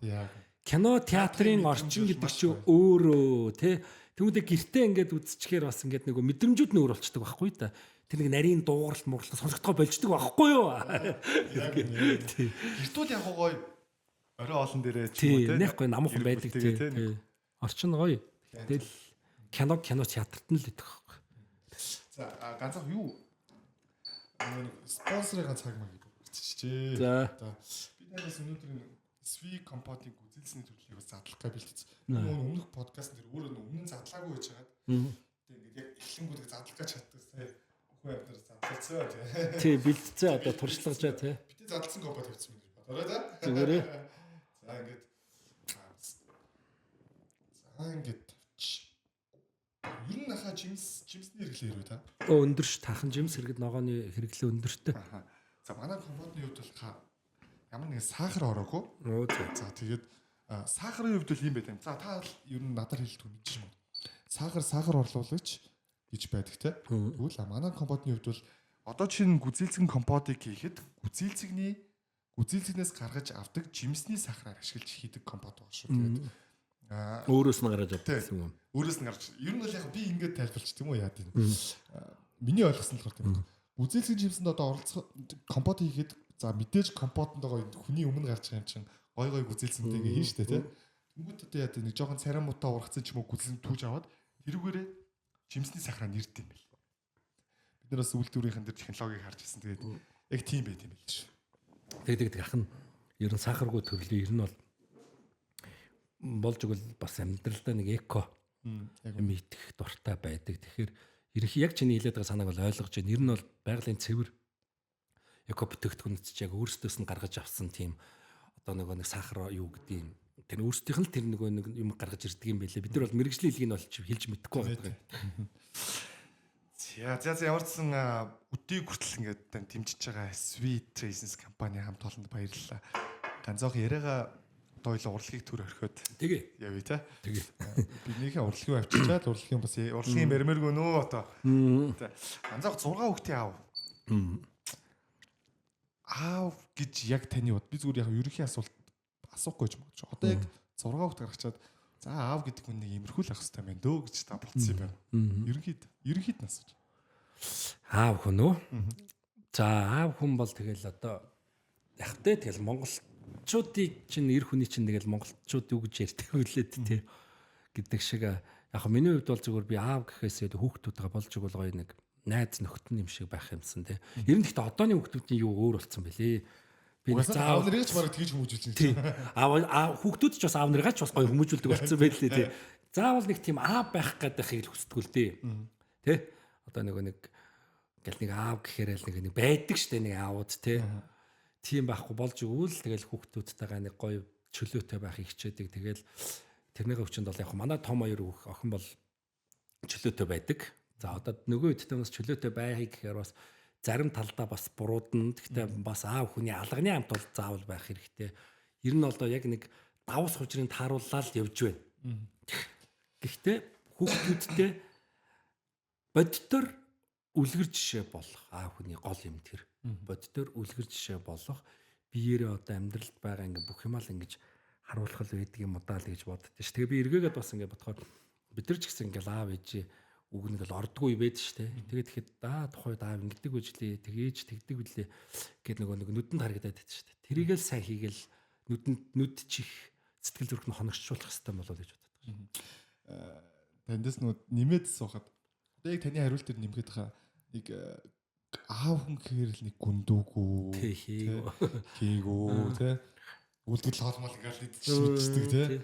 Кино театрын орчин гэдэг чинь өөрөө тий. Тэгмүүдээ гэртээ ингээд үзчихээр бас ингээд нэг мэдрэмжүүд нь өөр болчдөг байхгүй да. Тэр нэг нарийн дуугарал муурал сонсогдохоо болждөг байхгүй юу? Гэртүүд яг гоё орой олон дээрээ ч юм уу тий. Нэхгүй намхан байдаг тий. Орчин гоё. Тэгэл кино театрт нь л идэх байхгүй. За ганцхан юу спонсорын цаг маяг биччихжээ. За бид нараас өнөөдөр Svi компотыг үзүүлсэний төлөвлөгөөг бас задлах гэж бэлтгэсэн. Өмнөх подкаст дээр өөрөө өмнө нь задлаагүй байж хагаад. Тэгээд яг эхлэнгүүдийг задлах гэж чаддаг сая өхөө амтар задлалцсан тий. Тий бэлтцээ одоо туршлагажаа тий. Бид задлсан компот тавьчихсан юм гэж бодорой да. Зүгээрээ. За ингээд тавьчих. Ер нь хаа жимсний хэрэглээ хэрвээ та. Өндөрш тахан жимс хэрэгд ногооны хэрэглээ өндөртэй. За манай компотны хувьд бол ямар нэгэн сахар ороогүй. За тэгээд сахарын хувьд бол юм байт юм. За та ер нь надаар хэлдэг мэдчих юм. Сахар орлуулагч гэж байдаг те. Тэгвэл манай компотны хувьд бол одоо чинь гүзээлцэн компотыг хийхэд гүзээлцэгнээс гаргаж авдаг жимсний сахараар ашиглаж хийдэг компот байгаа шүү. Тэгээд өөрөөс нь гаргаж авдаг юм. Өөрөөс нь гарч. Ер нь бол яг би ингэж тайлбарч тийм үү яа тийм. Миний ойлгосон болохоор тийм. Гүзээлцэн жимсэнд одоо оролцох компот хийхэд за мэдээж компотонд байгаа хүний өмнө гарч байгаа юм чинь гой гүзээлцэнтэй ингээ хийн штэ тий. Тэнгүүт одоо яа нэг жоохон царай муутай ургацсан ч юм уу гүзэлцэн түүж аваад тэрүүгээрээ жимсний сахараа нэрд юм байл. Бид нар бас үйлдвэрийнхэн дээр технологиг харж ирсэн. Тэгээд яг тийм байт юм байл шүү. Тэгээд ах нь ер нь сахаргүй төрлийн ер нь бол болж игэл бас амьдралдаа нэг эко юм идэх дуртай байдаг. Тэгэхээр яг чиний хэлээд байгаа санааг бол ойлгож байна. Ер нь бол байгалийн цэвэр эко бүтээгдэхүүнүүд ч яг өөрсдөөс нь гаргаж авсан тийм одоо нэг сахар юу гэдэг юм. Тэр өөрсдийнх нь тэр нэг юм гаргаж ирдэг юм байлээ. Бид нар бол мэрэгжлийн хэлгийг нь олж хэлж мэдэхгүй байгаа. За ямар ч сан өдийг хүртэл ингээд дэмжиж байгаа Sweet Business компани хамт олонд баярлалаа. Ганцхан яриага одоо илүү урлагийг төр орхиод Тэгээ. явъя те. Тэгээ. Биднийхээ урлагийг авчирчаад урлагийн бас урлагийн мэрмэргүй нөө одоо. Ганцхан 6 хүүхдийн аав. Аав гэж яг таны бод. Би зүгээр яг ерөнхий асуулт асуухгүй ч юм уу. Одоо яг 6 хүүхд гаргачаад за аав гэдэг хүн нэг имерхүүл ах хэвээр байна дөө гэж та болцсон юм байна. Ерөнхийд нь асууж. Аав хүн үү? За аав хүн бол тэгэл одоо ягтай тэгэл монголчуудыг чинь эр хүний чинь тэгэл монголчууд юу гэж ярьдаг үлээд тий гэдэг шиг яг миний хувьд бол зүгээр би аав гэхээсээ хүүхдүүдгээ болж игэл гоё нэг найз нөхдөд юм шиг байх юмсан тий. Ер нь гэхдээ одооны хүүхдүүдийн юу өөр болцсон бэлээ. Би аав нарыг ч бараг тгийж хүмүүжүүлсэн тий. Аав хүүхдүүд ч бас аав нарыгаа ч бас гоё хүмүүжүүлдэг болцсон байлээ тий. Заавал нэг тийм аав байх гэдгийг хүсдэг л дээ. Тий. Одоо нэг гэл нэг аав гэхээр л нэг байдаг штэ нэг аауд тий. Тийм байхгүй болж өгвөл тэгэл хүүхдүүдтэйгээ нэг гоё чөлөөтэй байх хичээдэг. Тэгэл тэрнийхээ хүчинд бол яг манай том хоёр охин бол чөлөөтэй байдаг. За одоо нөгөө үедээ бас чөлөөтэй байхыг гэхээр бас зарим талдаа бас буруудна. Гэхдээ бас аав хүний алганы амт бол заавал байх хэрэгтэй. Ер нь одоо яг нэг давс хужрын таарууллаад явж байна. Гэхдээ хүүхдүүдтэй боддоор үлгэр жишээ болох аав хүний гол юм тэр. Боддоор үлгэр жишээ болох биеэрээ одоо амьдралд байгаа ингээ бүх юмаа л ингэж харуулах л байдаг юм удаа л гэж боддоо ш. Тэгээ би эргээгээд бас ингээ бодохоор бид нар ч гэсэн ингээл аав ээж үг нэг л ордгүй байд штэ. Тэгээд тэгэхэд тухайд аав ингэдэг үжлээ тэгээж тэгдэг үлээ гэд нөгөө нэг нүдэнд харагдаад байд штэ. Тэрийгэл сайн хийгээл нүд чих сэтгэл зүрх нь хоногчруулах хэрэгтэй болоо гэж боддог. Тэндээс нөгөө нэмээд суухад одоо яг таны хариулт төр нэмгээд байгаа нэг аав хүн гэхээр л нэг гүндүүгүү хийгүү тий үлдэл хоолмол ингээл идчихдэг тий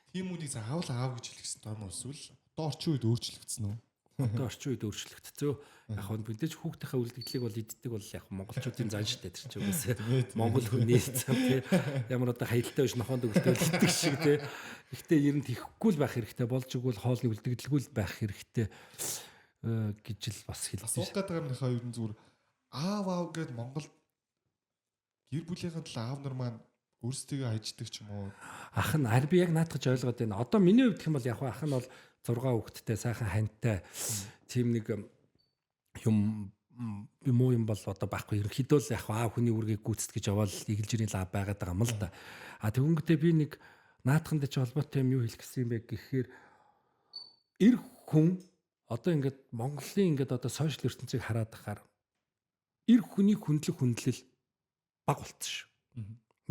тийм үнийг заавал аав гэж хэлсэн доо эсвэл одоо орчин үед өөрчлөгдсөн үү? Одоо орчин үед өөрчлөгдсөн. Яг хөө мэдээж хүүхдийнхээ үлдэгдлийг бол иддэг бол яг монголчуудын зан шилтэй тэр чинь үгүйс монгол хүний зан тий ямар одоо хаялтай биш нохоонд үлддэг шиг тий ихтэй ер нь тийхгүй л байх хэрэгтэй болж игэл хоолны үлдэгдэлгүй л байх хэрэгтэй гэж л бас хэлсэн. Асуух гэдэг юм нөхөө ер нь зүгээр аав гэд Монгол гэр бүлийнхэн л аав нар маань өөрсдөө хайждаг ч юм уу. Ах нь би яг наадах гэж ойлгоод байна. Одоо миний хувьд гэх юм бол яг ах нь бол 6 хүүхэдтэй сайхан хантай тийм нэг юм юм бол одоо байхгүй. Ерөнхийдөө л яг аав хүний үргийг гүйцэтгэж явал игэлжирийн лав байгаад байгаа юм л да. Тэгвэл би нэг наадханд ч холбоотой юм юу хэлэх гэсэн юм бэ гэхээр эр хүн одоо ингээд Монголын ингээд одоо сошиал ертөнцийг хараад ахаар эр хүний хүндлэл баг болцсон шүү.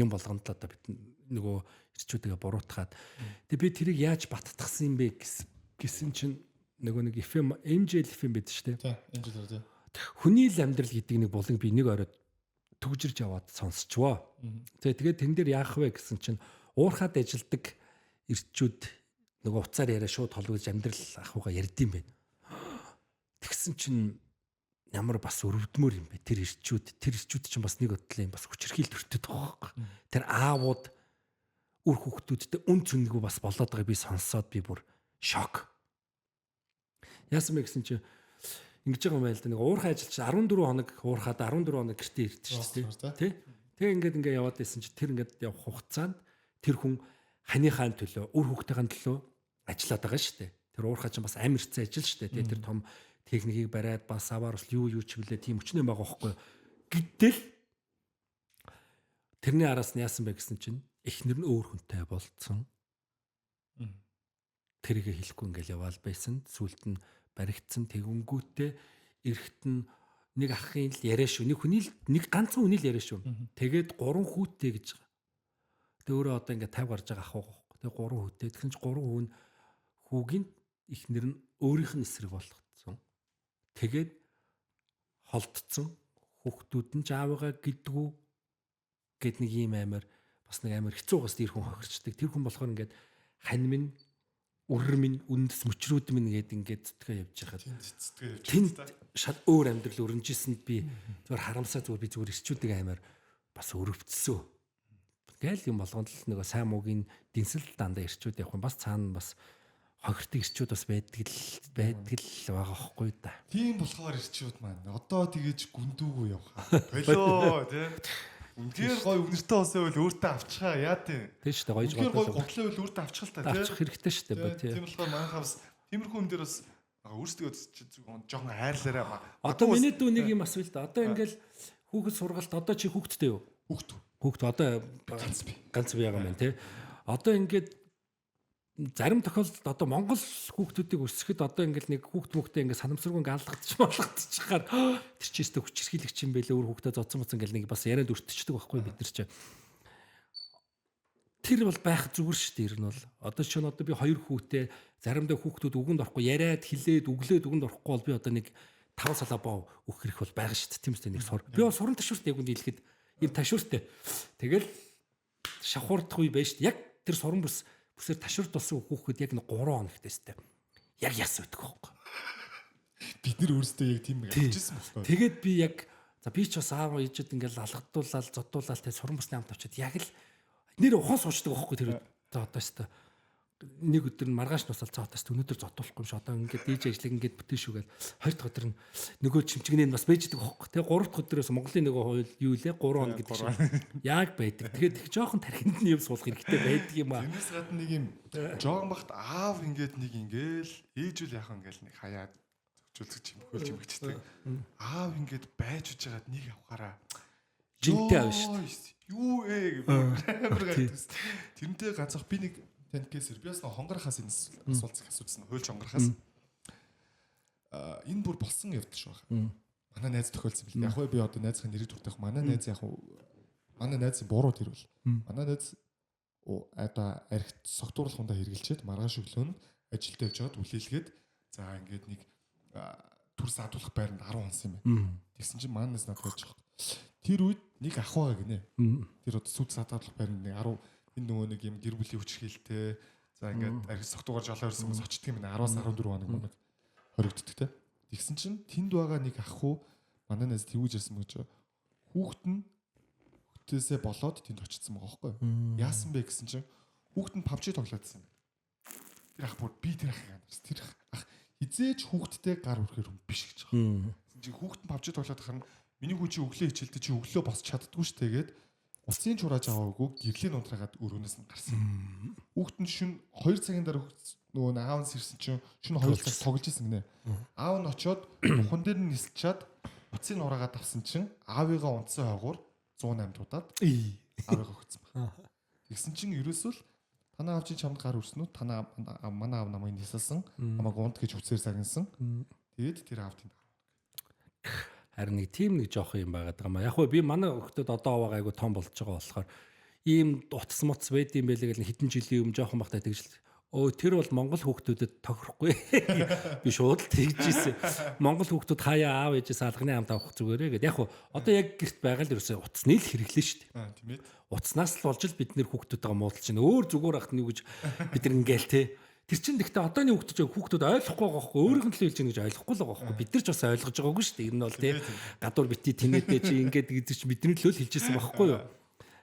Юм болгонд л одоо бид нөгөө ирчүүдээ буруутгаад тэгээ би тэрийг яаж баттгсан юм бэ гэсэн чинь нөгөө нэг FM MJL FM байдаг шүү дээ. Тийм, MJL тийм. Хүний л амьдрал гэдэг нэг буланг би нэг оройд төгжирж яваад сонсчвоо. Тэгээд тэн дээр яах вэ гэсэн чинь уурхаад ажилдаг ирчүүд нөгөө уцаар яриа шууд холбож амьдрал ахуйгаа ярьдсан байна. Тэгсэн чинь ямар бас өрөвдмөр юм бэ тэр ирчүүд чинь бас нэг бодлоо юм бас хүчрхийл төртөд байгаа байхгүй. Тэр аавууд үр хүүхдүүдтэй үн цэнэгүй бас болоод байгааг би сонсоод би бүр шок. Яасан бэ гэсэн чинь ингэж байгаа юм байл да нэг уурхай ажилч 14 хоног уурхаад 14 хоног гэртээ ирдэ шүү дээ. Тэ? Тэгээ ингээд яваад байсан чинь тэр ингээд явах хугацаанд тэр хүн ханыхаа төлөө үр хүүхдийн төлөө ажиллаад байгаа шүү дээ. Тэр уурхай чинь бас амар хэцүү ажил шүү дээ. Тэр том техникийг бариад бас аваар бас юу чиглэлээ тийм өчнөө байгаа байхгүй. Гэтэл тэрний араас нь яасан бэ гэсэн чинь эхнэр нь өөр хүнтэй болцсон. Тэрийг хэлэхгүй ингээл яваал байсан. Сүулт нь баригдсан тэгэнгүүтээ эрэхт нь нэг ахын л яриа шүү. Нэг ганцхан хүний л яриа шүү. Тэгээд 3 хүүтэй гэж байгаа. Тэ өөрөө одоо ингээд 50 гарч байгаа ах байгаа. Тэгээд 3 хүүтэй. Тэгэхээр 3 хүн хүүгийн эхнэр нь өөрийнх нь эсрэг болгоцсон. Тэгээд холдцсон. Хүүхдүүд нь жаавгаа гэдгүү гэд нэг юм амар бас нэг амар хэцүү гас тэр хүн хохирчдаг. Тэр хүн болохоор ингээд хань минь үрэр минь үндэс мөчрүүд минь ингээд зүтгээ явж байхад тэнд шал өөр амьдрал өрнжсэнд би зүгээр харамсаа зүгээр би зүгээр ирчүүдийг амар бас өрөвдсөн. Гээл юм болгонд л нөгөө сайн муугийн дэнсэл дандаа ирчүүд явах юм бас цаана бас хохиртын ирчүүд бас байдаг л байгаа хгүй да. Тийм болохоор ирчүүд маань одоо тэгэж гүндүүгөө явхаа. Болоо тий. Үнээр гой үнэртэй усаа бол өөртөө авчихаа яа тий. Тийм шүү дээ гойж үнээр гой готлоо бол өөртөө авчих л та тий. авчих хэрэгтэй шүү дээ тий. Тийм болохоор манайхаас тиймэрхүү хүн дээр бас өөрсдөө жоохон хайрлаарай. Одоо миний дүү нэг юм асууя л да. Одоо ингээл хүүхэд сургалт одоо чи хүүхэдтэй юу? Хүүхэд одоо ганц би байгаа юм тий. Одоо ингээд зарим тохиолдолд одоо Монгол хүүхдүүдийг өсгөхөд одоо ингээл нэг хүүхдээ ингээд санамсаргүй алгадчихаар тэр чи өстө хүч хэрхийлэгч юм байлээ өөр хүүхдээ зодсон моцсон ингээл нэг бас яриад өртчихдөг байхгүй бид нар чи тэр бол байх зүгээр шүү дээ ер нь бол одоо ч одоо би 2 хүүтэй заримдаа хүүхдүүд үгэнд орохгүй яриад хилээд өглөөд үгэнд орохгүй бол би одоо нэг 5 салаа боо өгөх хэрэг бол байгаа шүү дээ тийм үстэй нэг сур би бол суран ташууртай яг үнд хэлэхэд юм ташууртай тэгэл шавхуурдах үе байж шүү дээ яг тэр суран бүсээр ташуурд болсон хүүхэд яг 3 хоног гэжтэй. Яг яс байдаг байхгүй. Бид нар өөрсдөө яг тийм гарчижсэн байхгүй. Тэгээд би яг за би ч бас аав ээжэд ингээл алгадуулаад зодуулаад тэгээд суран бүсний хамт авчиад яг л нэр ухаан суучдаг байхгүй тэр за одоо өстө нэг өдөр нь маргааш нусал за одоо өстө өнөөдөр зодуулахгүй юм ш одоо ингээд диж ажлыг ингээд бүтэн шүүгээл 2 дахь өдөр нь нөгөө чимчгнээ нь бас байждаг байхгүй. Тэгээд 3 дахь өдрөөс Монголын нөгөө хууль юу лээ 3 хоног гэдэг шиг яг байдаг. Тэгээд их жоохон тархинд нь юм суулгах хэрэгтэй байдаг юм аа. Тэрнээс гадна нэг юм жоохон багт аав ингээд нэг ингээл ээжүүл яах ингээл нэг хаяад зөвчүүлдэг чимхэлдэг. Аав ингээд байж уужгаад нэг авахаараа жинтэй авна шүү дээ. Юу ээ гэмээр тэрнтэй ганцхан би нэг танд кейсэр би бас хонгорхаас энэ асуулт асуусан хуйлч хонгорхаас энэ бүр болсон явдаж байгаа. Манай найз тохиолдсон бил. Яг би одоо найзын нэрийг дуртах манай найз яг манай найзын буруу тэр бол манай найз одоо архит согтууруулах хундаа хэрглэчээд маргааш өглөө нь ажилдаа явж байгаад үлээлгээд за ингээд нэг төрс адуулах байранд 10 онс юм байна. Тэгсэн чинь манай найз надад байж байгаа. Тэр үед нэг ах байгаа гинэ. Тэр одоо сүд садуулах байранд нэг 10 энэ нөгөө нэг юм гэр бүлийн хүчрхийлтэй за ингээд архит согтуугаар жолоо ирсэн хүмүүс очдөг юм байна. 10-аас 14 хоног хоригддаг те. Тэгсэн чинь тэнд байгаа нэг ах уу манай найз тэгүүж ирсэн мөж хүүхэд нь хөтөөсөө болоод тэнд очсон байгаа байхгүй юу? Яасан бэ гэсэн чинь хүүхэд нь PUBG тоглоодсэн юм. Тэр ах бүр би тэр ахыг анарс. Тэр ах хизээж хүүхэдтэй гар өрхөр юм биш гэж байгаа. Чи хүүхэд нь PUBG тоглоод хахад миний хүү чи өглөө хичээлдээ чи өглөө босч чаддгүй ш тэгээд уцын чурааж аваагүй гэрлийн унтраагаад өрөөнөөс нь гарсан. Хүүхэд нь шүн 2 цагийн дараа нөгөө аав нь сэрсэн чинь шүн 2 цаг тоглож исэн гинэ. Аав нь очиод бухан дээр нь нисчаад уцын нураагаад авсан чинь аавыгаа унтсан хойгоор 108 дуудаад аавыгаа өгсөн баг. Тэгсэн чинь ерөөсөө л танаа аав чи чамд гар өрснө үү? Танаа манай аав намайг нисэлсэн. Намайг унт гэж үцээр сагнасан. Тэгээд тэр аав тийм харин нэг тийм нэг жоох юм байгаад байгаа маа. Яг хөө би манай өгтөд одоо аваа айгу том болж байгаа болохоор ийм утас моц байд юм байлээ гэл хэдэн жилийн өмнө жоохон багтаа тэгж тэр бол Монгол хүүхдүүдэд тохирохгүй. Би шууд тэгжсэн. Монгол хүүхдүүд хаяа аав ээжээс алганы хамт авах зүгээрээ гэдэг. Яг хөө одоо яг гэрт байгаа л ерөөсөө утасны л хэрэглэн шүү дээ. Тийм ээ. Утаснаас л болж л бид нэр хүүхдүүдтэйгээ муудалж байна. Өөр зүгээр ахт нэг гэж бид нар ингээл те. Тэр чинь гэхдээ одооний хүүхдүүд ойлгохгүй байгаа байхгүй өөрийнх нь л хэлж байгаа гэж ойлгохгүй л байгаа байхгүй бид нар ч бас ойлгож байгаагүй шүү дээ ер нь бол тий гадуур бити тэнэтэй чи ингээд гэж бидний л хэлжсэн байхгүй юу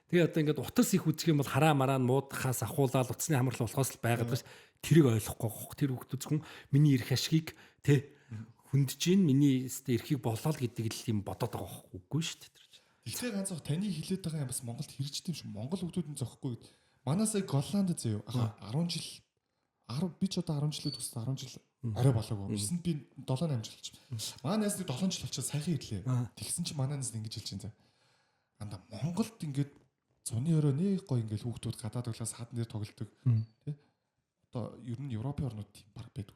тэгээ одоо ингээд утас их үзэх юм бол хараа мараа муудахаас ахуулаад утасны хамарлал болохоос л байгаад байгаа ш тэрийг ойлгохгүй байгаа тэр хүүхдүүд зөвхөн миний эрх ашгийг тий хүндж гин миний эрхийг болоо л гэдэг л юм бодоод байгаа байхгүй шүү дээ тэр чинь ихтэй ганцхан таны хилээд байгаа юм бас Монголд хэрэгждэг юм шиг Монгол хүүхдүүд нь зөхгүй манасаа Голланд заяа 10 жил би ч одоо 10 жилийн тусад 10 жил арай болоогүй. Эсвэл би 7 8 жил болчих. Манай найз 7 жил болчиход сайхан ирлээ. Тэгсэн чи манай найз ингэж хэлж байна. Анда Монголд ингээд цуны өрөө нэг гой ингээд хүүхдүүд гадаад тоглоос хад нэр тоглолдог. Тэ? Одоо ер нь Европын орнууд тийм баг байдаг.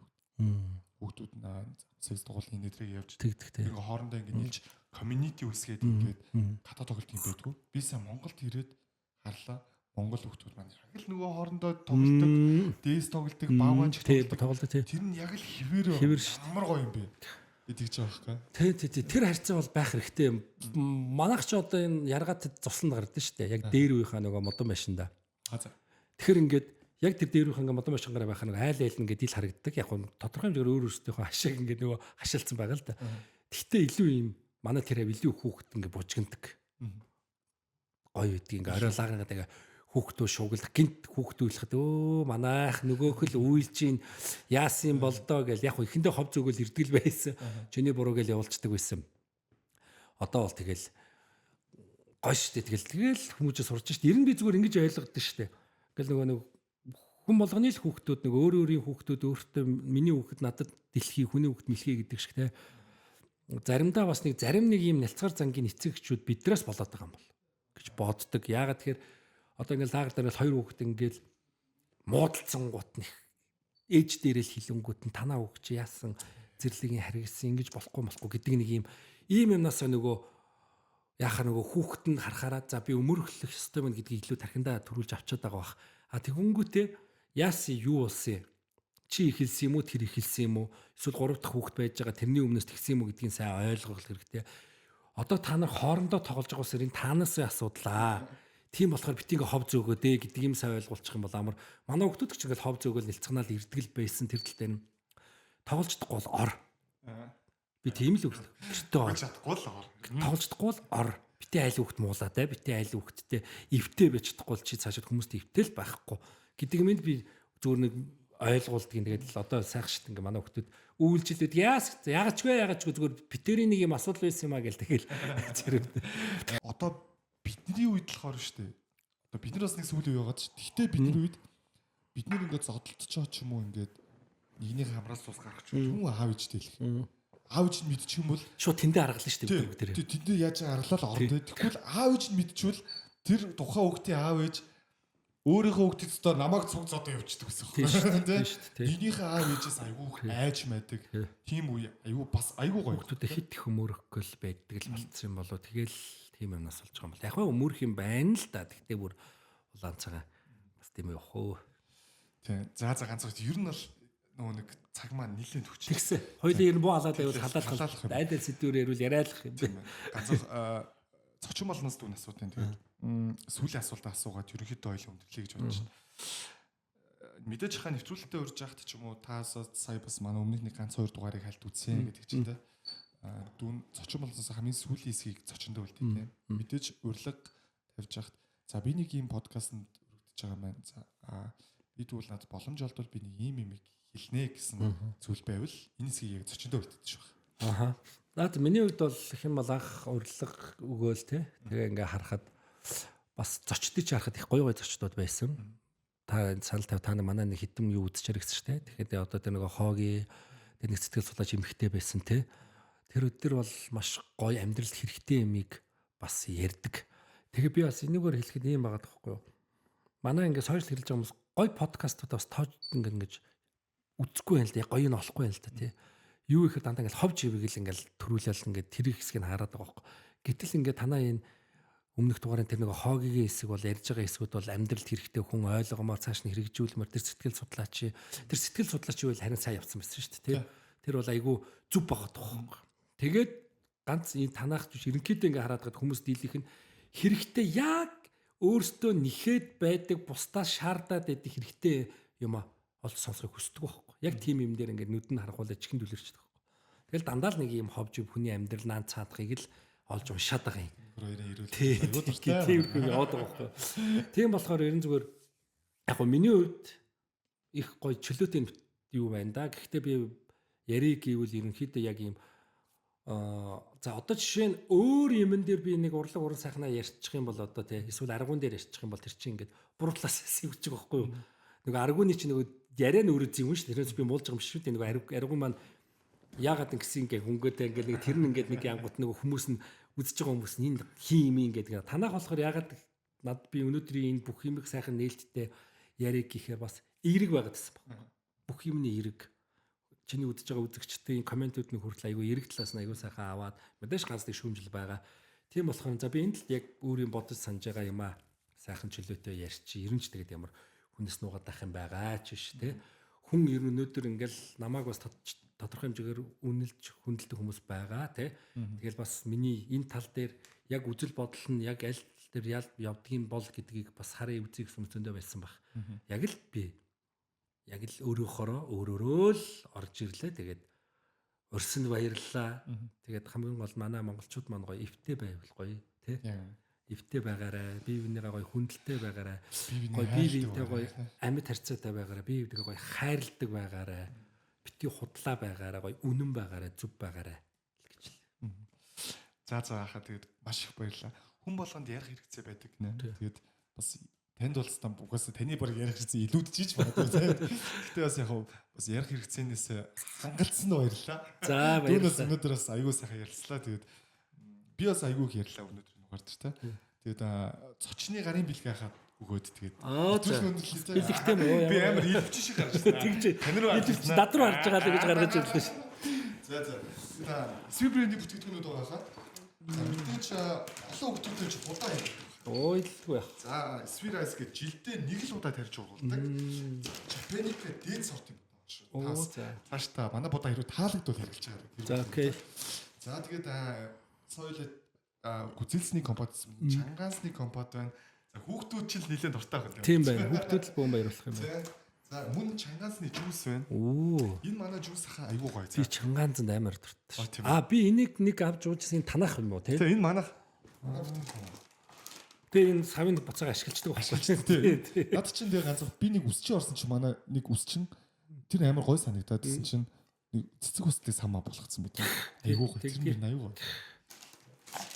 Хүүхдүүд сэс тоглолтын нэтрийг явж тэгдэг тэ. Ингээ хоорондоо ингээд нийлж community үсгээд ингээд гадаад тоглолт юм байдгүй. Би сая Монголд ирээд харлаа. Монгол хүүхдүүд маань яг л нөгөө хоорондоо тоглолдог, дээс тоглолдог, бааваач тоглолдог тий. Тэр нь яг л хിവэр амар гоё юм бэ. Тэгж байгаа байхгүй. Тий. Тэр харьцаа бол байх хэрэгтэй юм. Манайх ч одоо энэ яргаат цусланд гардаг шүү дээ. Яг дээр үеийнхаа нөгөө модон машинда. Тэгэхээр ингээд яг тэр дээр үеийнхаа модон машин гараа байх нэг айл ингээд ил харагддаг. Яг нь тодорхой хэмжээгээр өөр өөрсдийнхөө хашааг ингээд нөгөө хашаалцсан байгаа л да. Гэхдээ илүү юм манай тэр илүү хүүхэд ингээд бужигнадаг. Гоё үдг ингээд орой лагаагаад хүүхдөө шуглах гинт хүүхдүүлэхэд өө манайх нөгөөх л уйлж ийн яасан болдоо гэл яг ихэндээ хов зүгэл ирдгэл байсан. Чиний буруу гэл явуулцдаг байсан. Одоо бол тэгэл гоё штэ тэгэл хүмүүжээ сурч штэ. Ер нь би зүгээр ингэж ойлгодсон штэ. Ингээл нөгөө нэг хүн болгоны л хүүхдүүд нэг өөрийн хүүхдүүд өөртөө миний хүүхэд надад дэлхий хүний хүүхэд мэлхий гэдэг шиг те. Заримдаа бас нэг зарим нэг юм нялцгар зангийн эцэгчүүд биднээс болоод байгаа юм бол гэж боддог. Яагаад тэгэхээр одоо ингээл лагер дээр л хоёр хүүхэд ингээл муудалцсан гут нэг ээж дээрээ л хилэнгүүт нь танаа хүүхэд чи яасан зэрлэгийн харгисан ингэж болохгүй гэдэг нэг ийм юмнаас нөгөө яхаа нөгөө хүүхэд нь харахаараа за би өмөрөхлөх ёстой мэн гэдгийг илүү тархиндаа төрүүлж авчаад байгаа бах. А тэгүнгүүтээ яасан юу болсон чи ихэлсэн юм уу тэр ихэлсэн юм уу эсвэл 3 дахь хүүхэд байж байгаа тэрний өмнөөс тэгсэн юм уу гэдгийг сайн ойлгох хэрэгтэй. Одоо та нар хоорондоо тоглож байгаа усэр энэ таанаас асуудлаа. Тийм болохоор бит ингээ хов зөөгөө дээ гэдэг юм сайн ойлгуулчих юм бол амар манай хүүхдүүд ч ингээл хов зөөгөл нэлцгнаал ирдгэл байсан тэр тал дээр тоглолцдохгүй бол ор. Би тийм л өгдөө. Чадахгүй л ор. Тоглолцдохгүй бол ор. Битээ айл хүүхд муулаа те битээ айл хүүхдтэй эвтэй байж чадахгүй бол чи цаашид хүмүүст эвтэл байхгүй гэдэг юм би зүгээр нэг ойлгуулдаг юм. Тэгээд л одоо сайхан шít ингээ манай хүүхдүүд үйлчлүүд яагаад ч зүгээр битэрийн нэг юм асуудал байсан юм а гэл тэгэл зэрэг. Одоо бидний үед болохоор шүү дээ. Одоо бид нар бас нэг сүүлийн үе байгаад шүү. Гэхдээ бидний үед бид нэр ингээд зодтолцоо ч юм уу ингээд нэгнийг хамраас сус гаргах ч юм уу аав ээжтэй хэлэх. Аав ээж нь мэдчих юм бол шууд тэндээ аргална шүү дээ бүгд тэр. Тэндээ яаж аргалал орно. Тэгвэл аав ээж нь мэдчихвэл тэр тухайн хүүхдийн аав ээж өөрийнхөө хүүхдэд одоо намайг цуг зодоо явуулчихдаг гэсэн үг байна тийм шүү. Нэгнийхээ аав ээжээс айгүй айж байдаг. Тийм үе айгүй бас айгүй гоё. Хүүхдүүдэд хит их өмөрөхгүй л байдаг л болцсон юм болоо тэгэл тийм юмнаас болж байгаа юм бол. Яг нь өмөрөх юм байна л да. Тэгтээ бүр улаан цагаан бас тийм явах уу. Тийм. За ганцхан ер нь бол нөгөө нэг цаг маань нэлээд хүч. Тэгсэн. Хоёулын ер нь буу халаад байвал халаалах. Айдал сэдвээр ярил яриалах юм бэ. Ганцхан цочин болноос дүүн асуудیں۔ Тэгээд сүүлийн асуултаа асуугаад ерөнхийдөө ойлоо өндөрлөе гэж бодож байна. Мэдээж хаа нэвтрүүлэлтэд урьж яхад ч юм уу та сая бас манай өмнөх нэг ганц 2 дугаарыг хальт үзсэн гэдэг чинь те. Дүүн цочин болноос хамгийн сүүлийн хэсгийг цочиндөө үлдээ те. Мэдээж урилга тавьж яхад за би нэг ийм подкастт өргөдөж байгаа маань. За би тэгвэл надад боломж олдвол би нэг ийм юм хэлнэ гэсэн зүйл байвал энэ хэсгийг яг зочиндөө үлдээж байгаа. Наад миний хувьд бол их юм бол анх урилга өгөөл те. Тэгээ ингээ харахад бас зочдыг харахад их гоё зочдод байсан. Та санал тавь та манай нэг хитэн юу үзчихэр гэсэн ч те. Тэгэхээр одоо тэр нэг хооги тэр нэг сэтгэл судлаач эмхтэй байсан те. Тэр өдөр бол маш гоё амьдралд хэрэгтэй юмыг бас ярьдаг. Тэгээ би бас энэгээр хэлэхэд юм байгаа тоххой юу. Манай ингээ сошиал хэлж байгаа хүмүүс гоё подкастууд бас тоож ингэж үзэхгүй байл да. Гоё нь олохгүй байл да те. Юу ихээр дандаа ингээл хов живийг л ингээл төрүүлэл ингээд тэр хэсгийг хараад байгаа байхгүй. Гэтэл ингээд танаа энэ өмнөх дугаарын тэр нэг хоогийн хэсэг бол ярьж байгаа хэсгүүд бол амьдралд хэрэгтэй хүн ойлгомоор цааш нь хэрэгжүүлмээр тэр сэтгэл судлаач юу харин сайн явцсан байсан шүү дээ. Тэр бол айгүй зүв байгаа тоххой. Тэгээд ганц энэ танах биш ерөнхийдөө ингээд хараад байгаа хүмүүс дийлийнх нь хэрэгтэй яг өөртөө нэхэд байдаг бусдаас шаардаад байдаг хэрэгтэй юм а олж сонсохыг хүсдэг байхгүй. Яг тийм юм дээр ингээд нүд нь харахуулаад чихэнд үлэрчдэг байхгүй. Тэгэл дандаа л нэг юм ховж хүний амьдрал наан цаадахыг л олж уншаад байгаа юм. Тийм яваад байгаа байхгүй. Тийм болохоор ерэн зүгээр яг гоо миний хувьд их гоё чөлөөтэй юу байна да. Гэхдээ би яриг гэвэл ерөнхийдөө яг юм за одоо жишээ нь өөр юмн дээр би нэг урлаг уран сайхнаа ярьчих юм бол одоо тий эсвэл аргуун дээр ярьчих юм бол тэр чинь ингээд буруутлаас сэвж байгаа байхгүй юу. Нэг аргууны чинь нэг яриа нь өөрөө зэвэн шүү. Тэрнээс би муулж байгаа юм шүү дээ. Нэг аргуун маань яагаад ингэсэн ингээ хөнгөөтэй ингээ нэг тэр нь ингээ нэг янгут нэг хүмүүс нь үзэж байгаа хүмүүс нь энэ хин юм ингээ танах болохоор яагаад над би өнөөдрийн энэ бүх юмыг сайхан нээлттэй яриг гэхээр бас эерэг байгаад байсан баг. Бүх юмны эерэг чиний үзэж байгаа үзэгчдийн комментүүд нь хүртэл айгүй эерэг талаас нь айгүй сайхан аваад мэдээж ганц нэг шүүмжил байгаа. Тийм болохоор за би энд л яг өөрийн бодож санаж байгаа юм а сайхан чөлөөтэй ярьчих. Ерөнч тэгээд ямар хүнээс нуугаад ах юм байгаа ч биш те. Хүн ер нь өнөөдөр ингээл намайг бас тодорхой хэмжээгээр үнэлж хүндэлдэг хүмүүс байгаа те. Тэгэл бас миний энэ тал дээр яг үзэл бодол нь яг аль дээр явдгийн бол гэдгийг бас харъя үзье гэсэн зөндөө байсан баг. Яг л би яг л өөрөөрөө л орж ирлээ. Тэгээд урьсанд баярлалаа. Тэгээд хамгийн гол манай монголчууд маань гоё эвтэй байвал гоё тий. эвтэй байгаарай. Бие бинийгээ гоё хүндэлтэй байгаарай. Гоё Бие биентэй гоё амьд харьцаатай байгаарай. Бие биенийгээ гоё хайрладаг байгаарай. Бити худлаа байгаарай. Гоё үнэн байгаарай. Зүв байгаарай гэж л. За хаа тэгээд маш их баярлалаа. Хүн болгонд ярих хэрэгцээ байдаг нэ. Тэгээд бас танд бол стам угаасаа таны баг ярих хэрэгцээ илүүдчихэж байна. Гэтэ бас яг бас ярих хэрэгцээнээс хангалтсан нь баярлалаа. За баярлалаа. Түүнээс өнөөдөр бас аягүй сайхан ярьслаа. Тэгээд би бас аягүй их ярьлаа өнөөдөр нугаард та. Тэгээд цочны гарын бэлгээ хаад өгөөд тэгээд бэлэгтэй мөө би амар илвч шиг гарч байна. Тэгж над руу харж байгаа л гэж гаргаж ирлээ ш. За Свибрэний бүтээгдэхүүнүүд байгаа. Тэгж олон хүмүүстэй ч удаа юм. Ойлгүй яах. За Swiraice гэж жилдээ нэг л удаа тарьж ургуулдаг. Japanica дээд сорт юм байна шүү. Цааш та манай будаа хэрэг таалагдвал хэрэглэж байгаа. За окей. За тэгээд соёл гүзэлсний компот, чангаасны компот байна. За хүүхдүүд ч л нэлээд дуртай байна. Тийм байна. Хүүхдүүд л бөөн баярлах юм байна. За мөн чангаасны жуус байна. Энэ манай жуус хаа айгуу гоё. Би чангаанзанд амар дуртай. Би энийг нэг авч уужсэн танах юм уу те? Тэгээ энэ манах. Тэгээ энэ савын буцаага ашиглаждаг байхгүй. Над чинь тэгээ ганц би нэг үсчин орсон чинь манай нэг үсчин тэр амар гоё санагдаад гэсэн чинь нэг цэцэг үстэй самаа болгоцсон бид. Айгуу гоё. Тэр аюу гоё.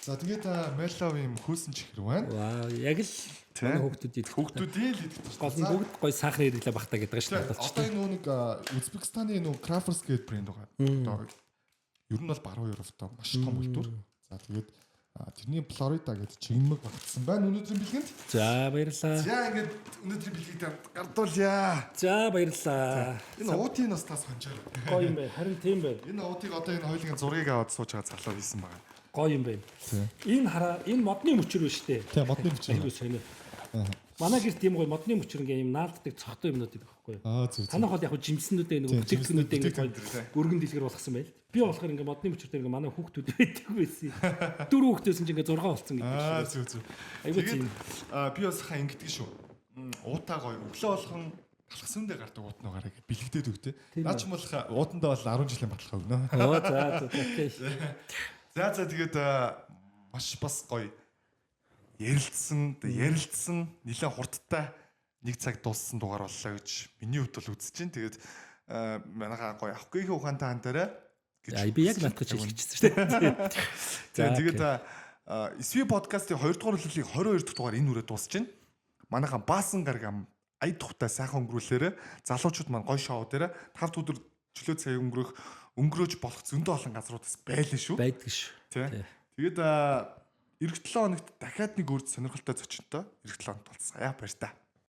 За тэгээд Меловын хөөсөн чихэр байна. Вау, яг л хүүхдүүдийн л идэх. Гол нь бүгд гоё сахар хэрэглээ багтаа гэдэг шүү дээ. Одоо энэ нэг Узбекистаны Crafters гэдэг брэнд байгаа. Одоо ер нь бол баруун Европтой маш том культур. За тэгээд тэрний Флорида гэдэг чигмэг багтсан байна өнөөдрийн бэлгэнд. За баярлалаа. За ингээд өнөөдрийн бэлгийг гардуулъя. За баярлалаа. Энэ уутын нас тас хонжоо. Гоё юм байна. Харин тийм байна. Энэ уутыг одоо энэ хоёулын зургийг аваад сууж байгаа залуу хийсэн байгаа. Гоё юм байна. Энэ хараа энэ модны мөчр биш үү? Тийм модны мөчр. Айгуу сонио. Манай гэр тийм гоё модны мөчр ингээм юм наалддаг цогтой юмнууд байдаг байхгүй юу? Танах бол яг жимснүүдээ нэг бүтээгдэхүүнүүдээ ингээд өргөн дэлгэр болгосон байл. Би болохоор ингээд модны мөчр дээр ингээд манай хүүхдүүд байдаг байсан. 4 хүүхдээс чинь ингээд 6 болсон гэдэг шүү. Зүг. Айгуу тийм. Би бас хаа ингэдэг шүү. Уутаа гоё өглөө болгон талхсандаа гардаг уутнаагаар ингээд бэлэгдээд өгдөө. Наа ч юм бол уутандаа бол 10 жилийн баталгаа өгнө. За окей. За тэгээд маш бас гоё ярилцсан нэлээд хурдтай нэг цаг дууссан дугаар боллоо гэж миний хувьд бол үзэж байна. Тэгээд манайхаа гоё авахгүй ухаантай хантаарай гэж би яг надад хэлчихсэн шүү дээ. За тэгээд SV подкастын 2 дугаар бүлгийн 22 дахь дугаар энэ үрээ дуусч байна. Манайхаа баасан гаргам ая тухтай сайхан өнгөрүүлээрэ залуучууд маань гоё шоу дээр 5 өдөр чөлөө цаг өнгөрөөж болох зөндөө олон газруудаас байлаа шүү. Байдаг шүү. Тэгээд эх 7 хоногт дахиад нэг өөр сонирхолтой зочинтой эх 7 хоногт болцгаая баяр та.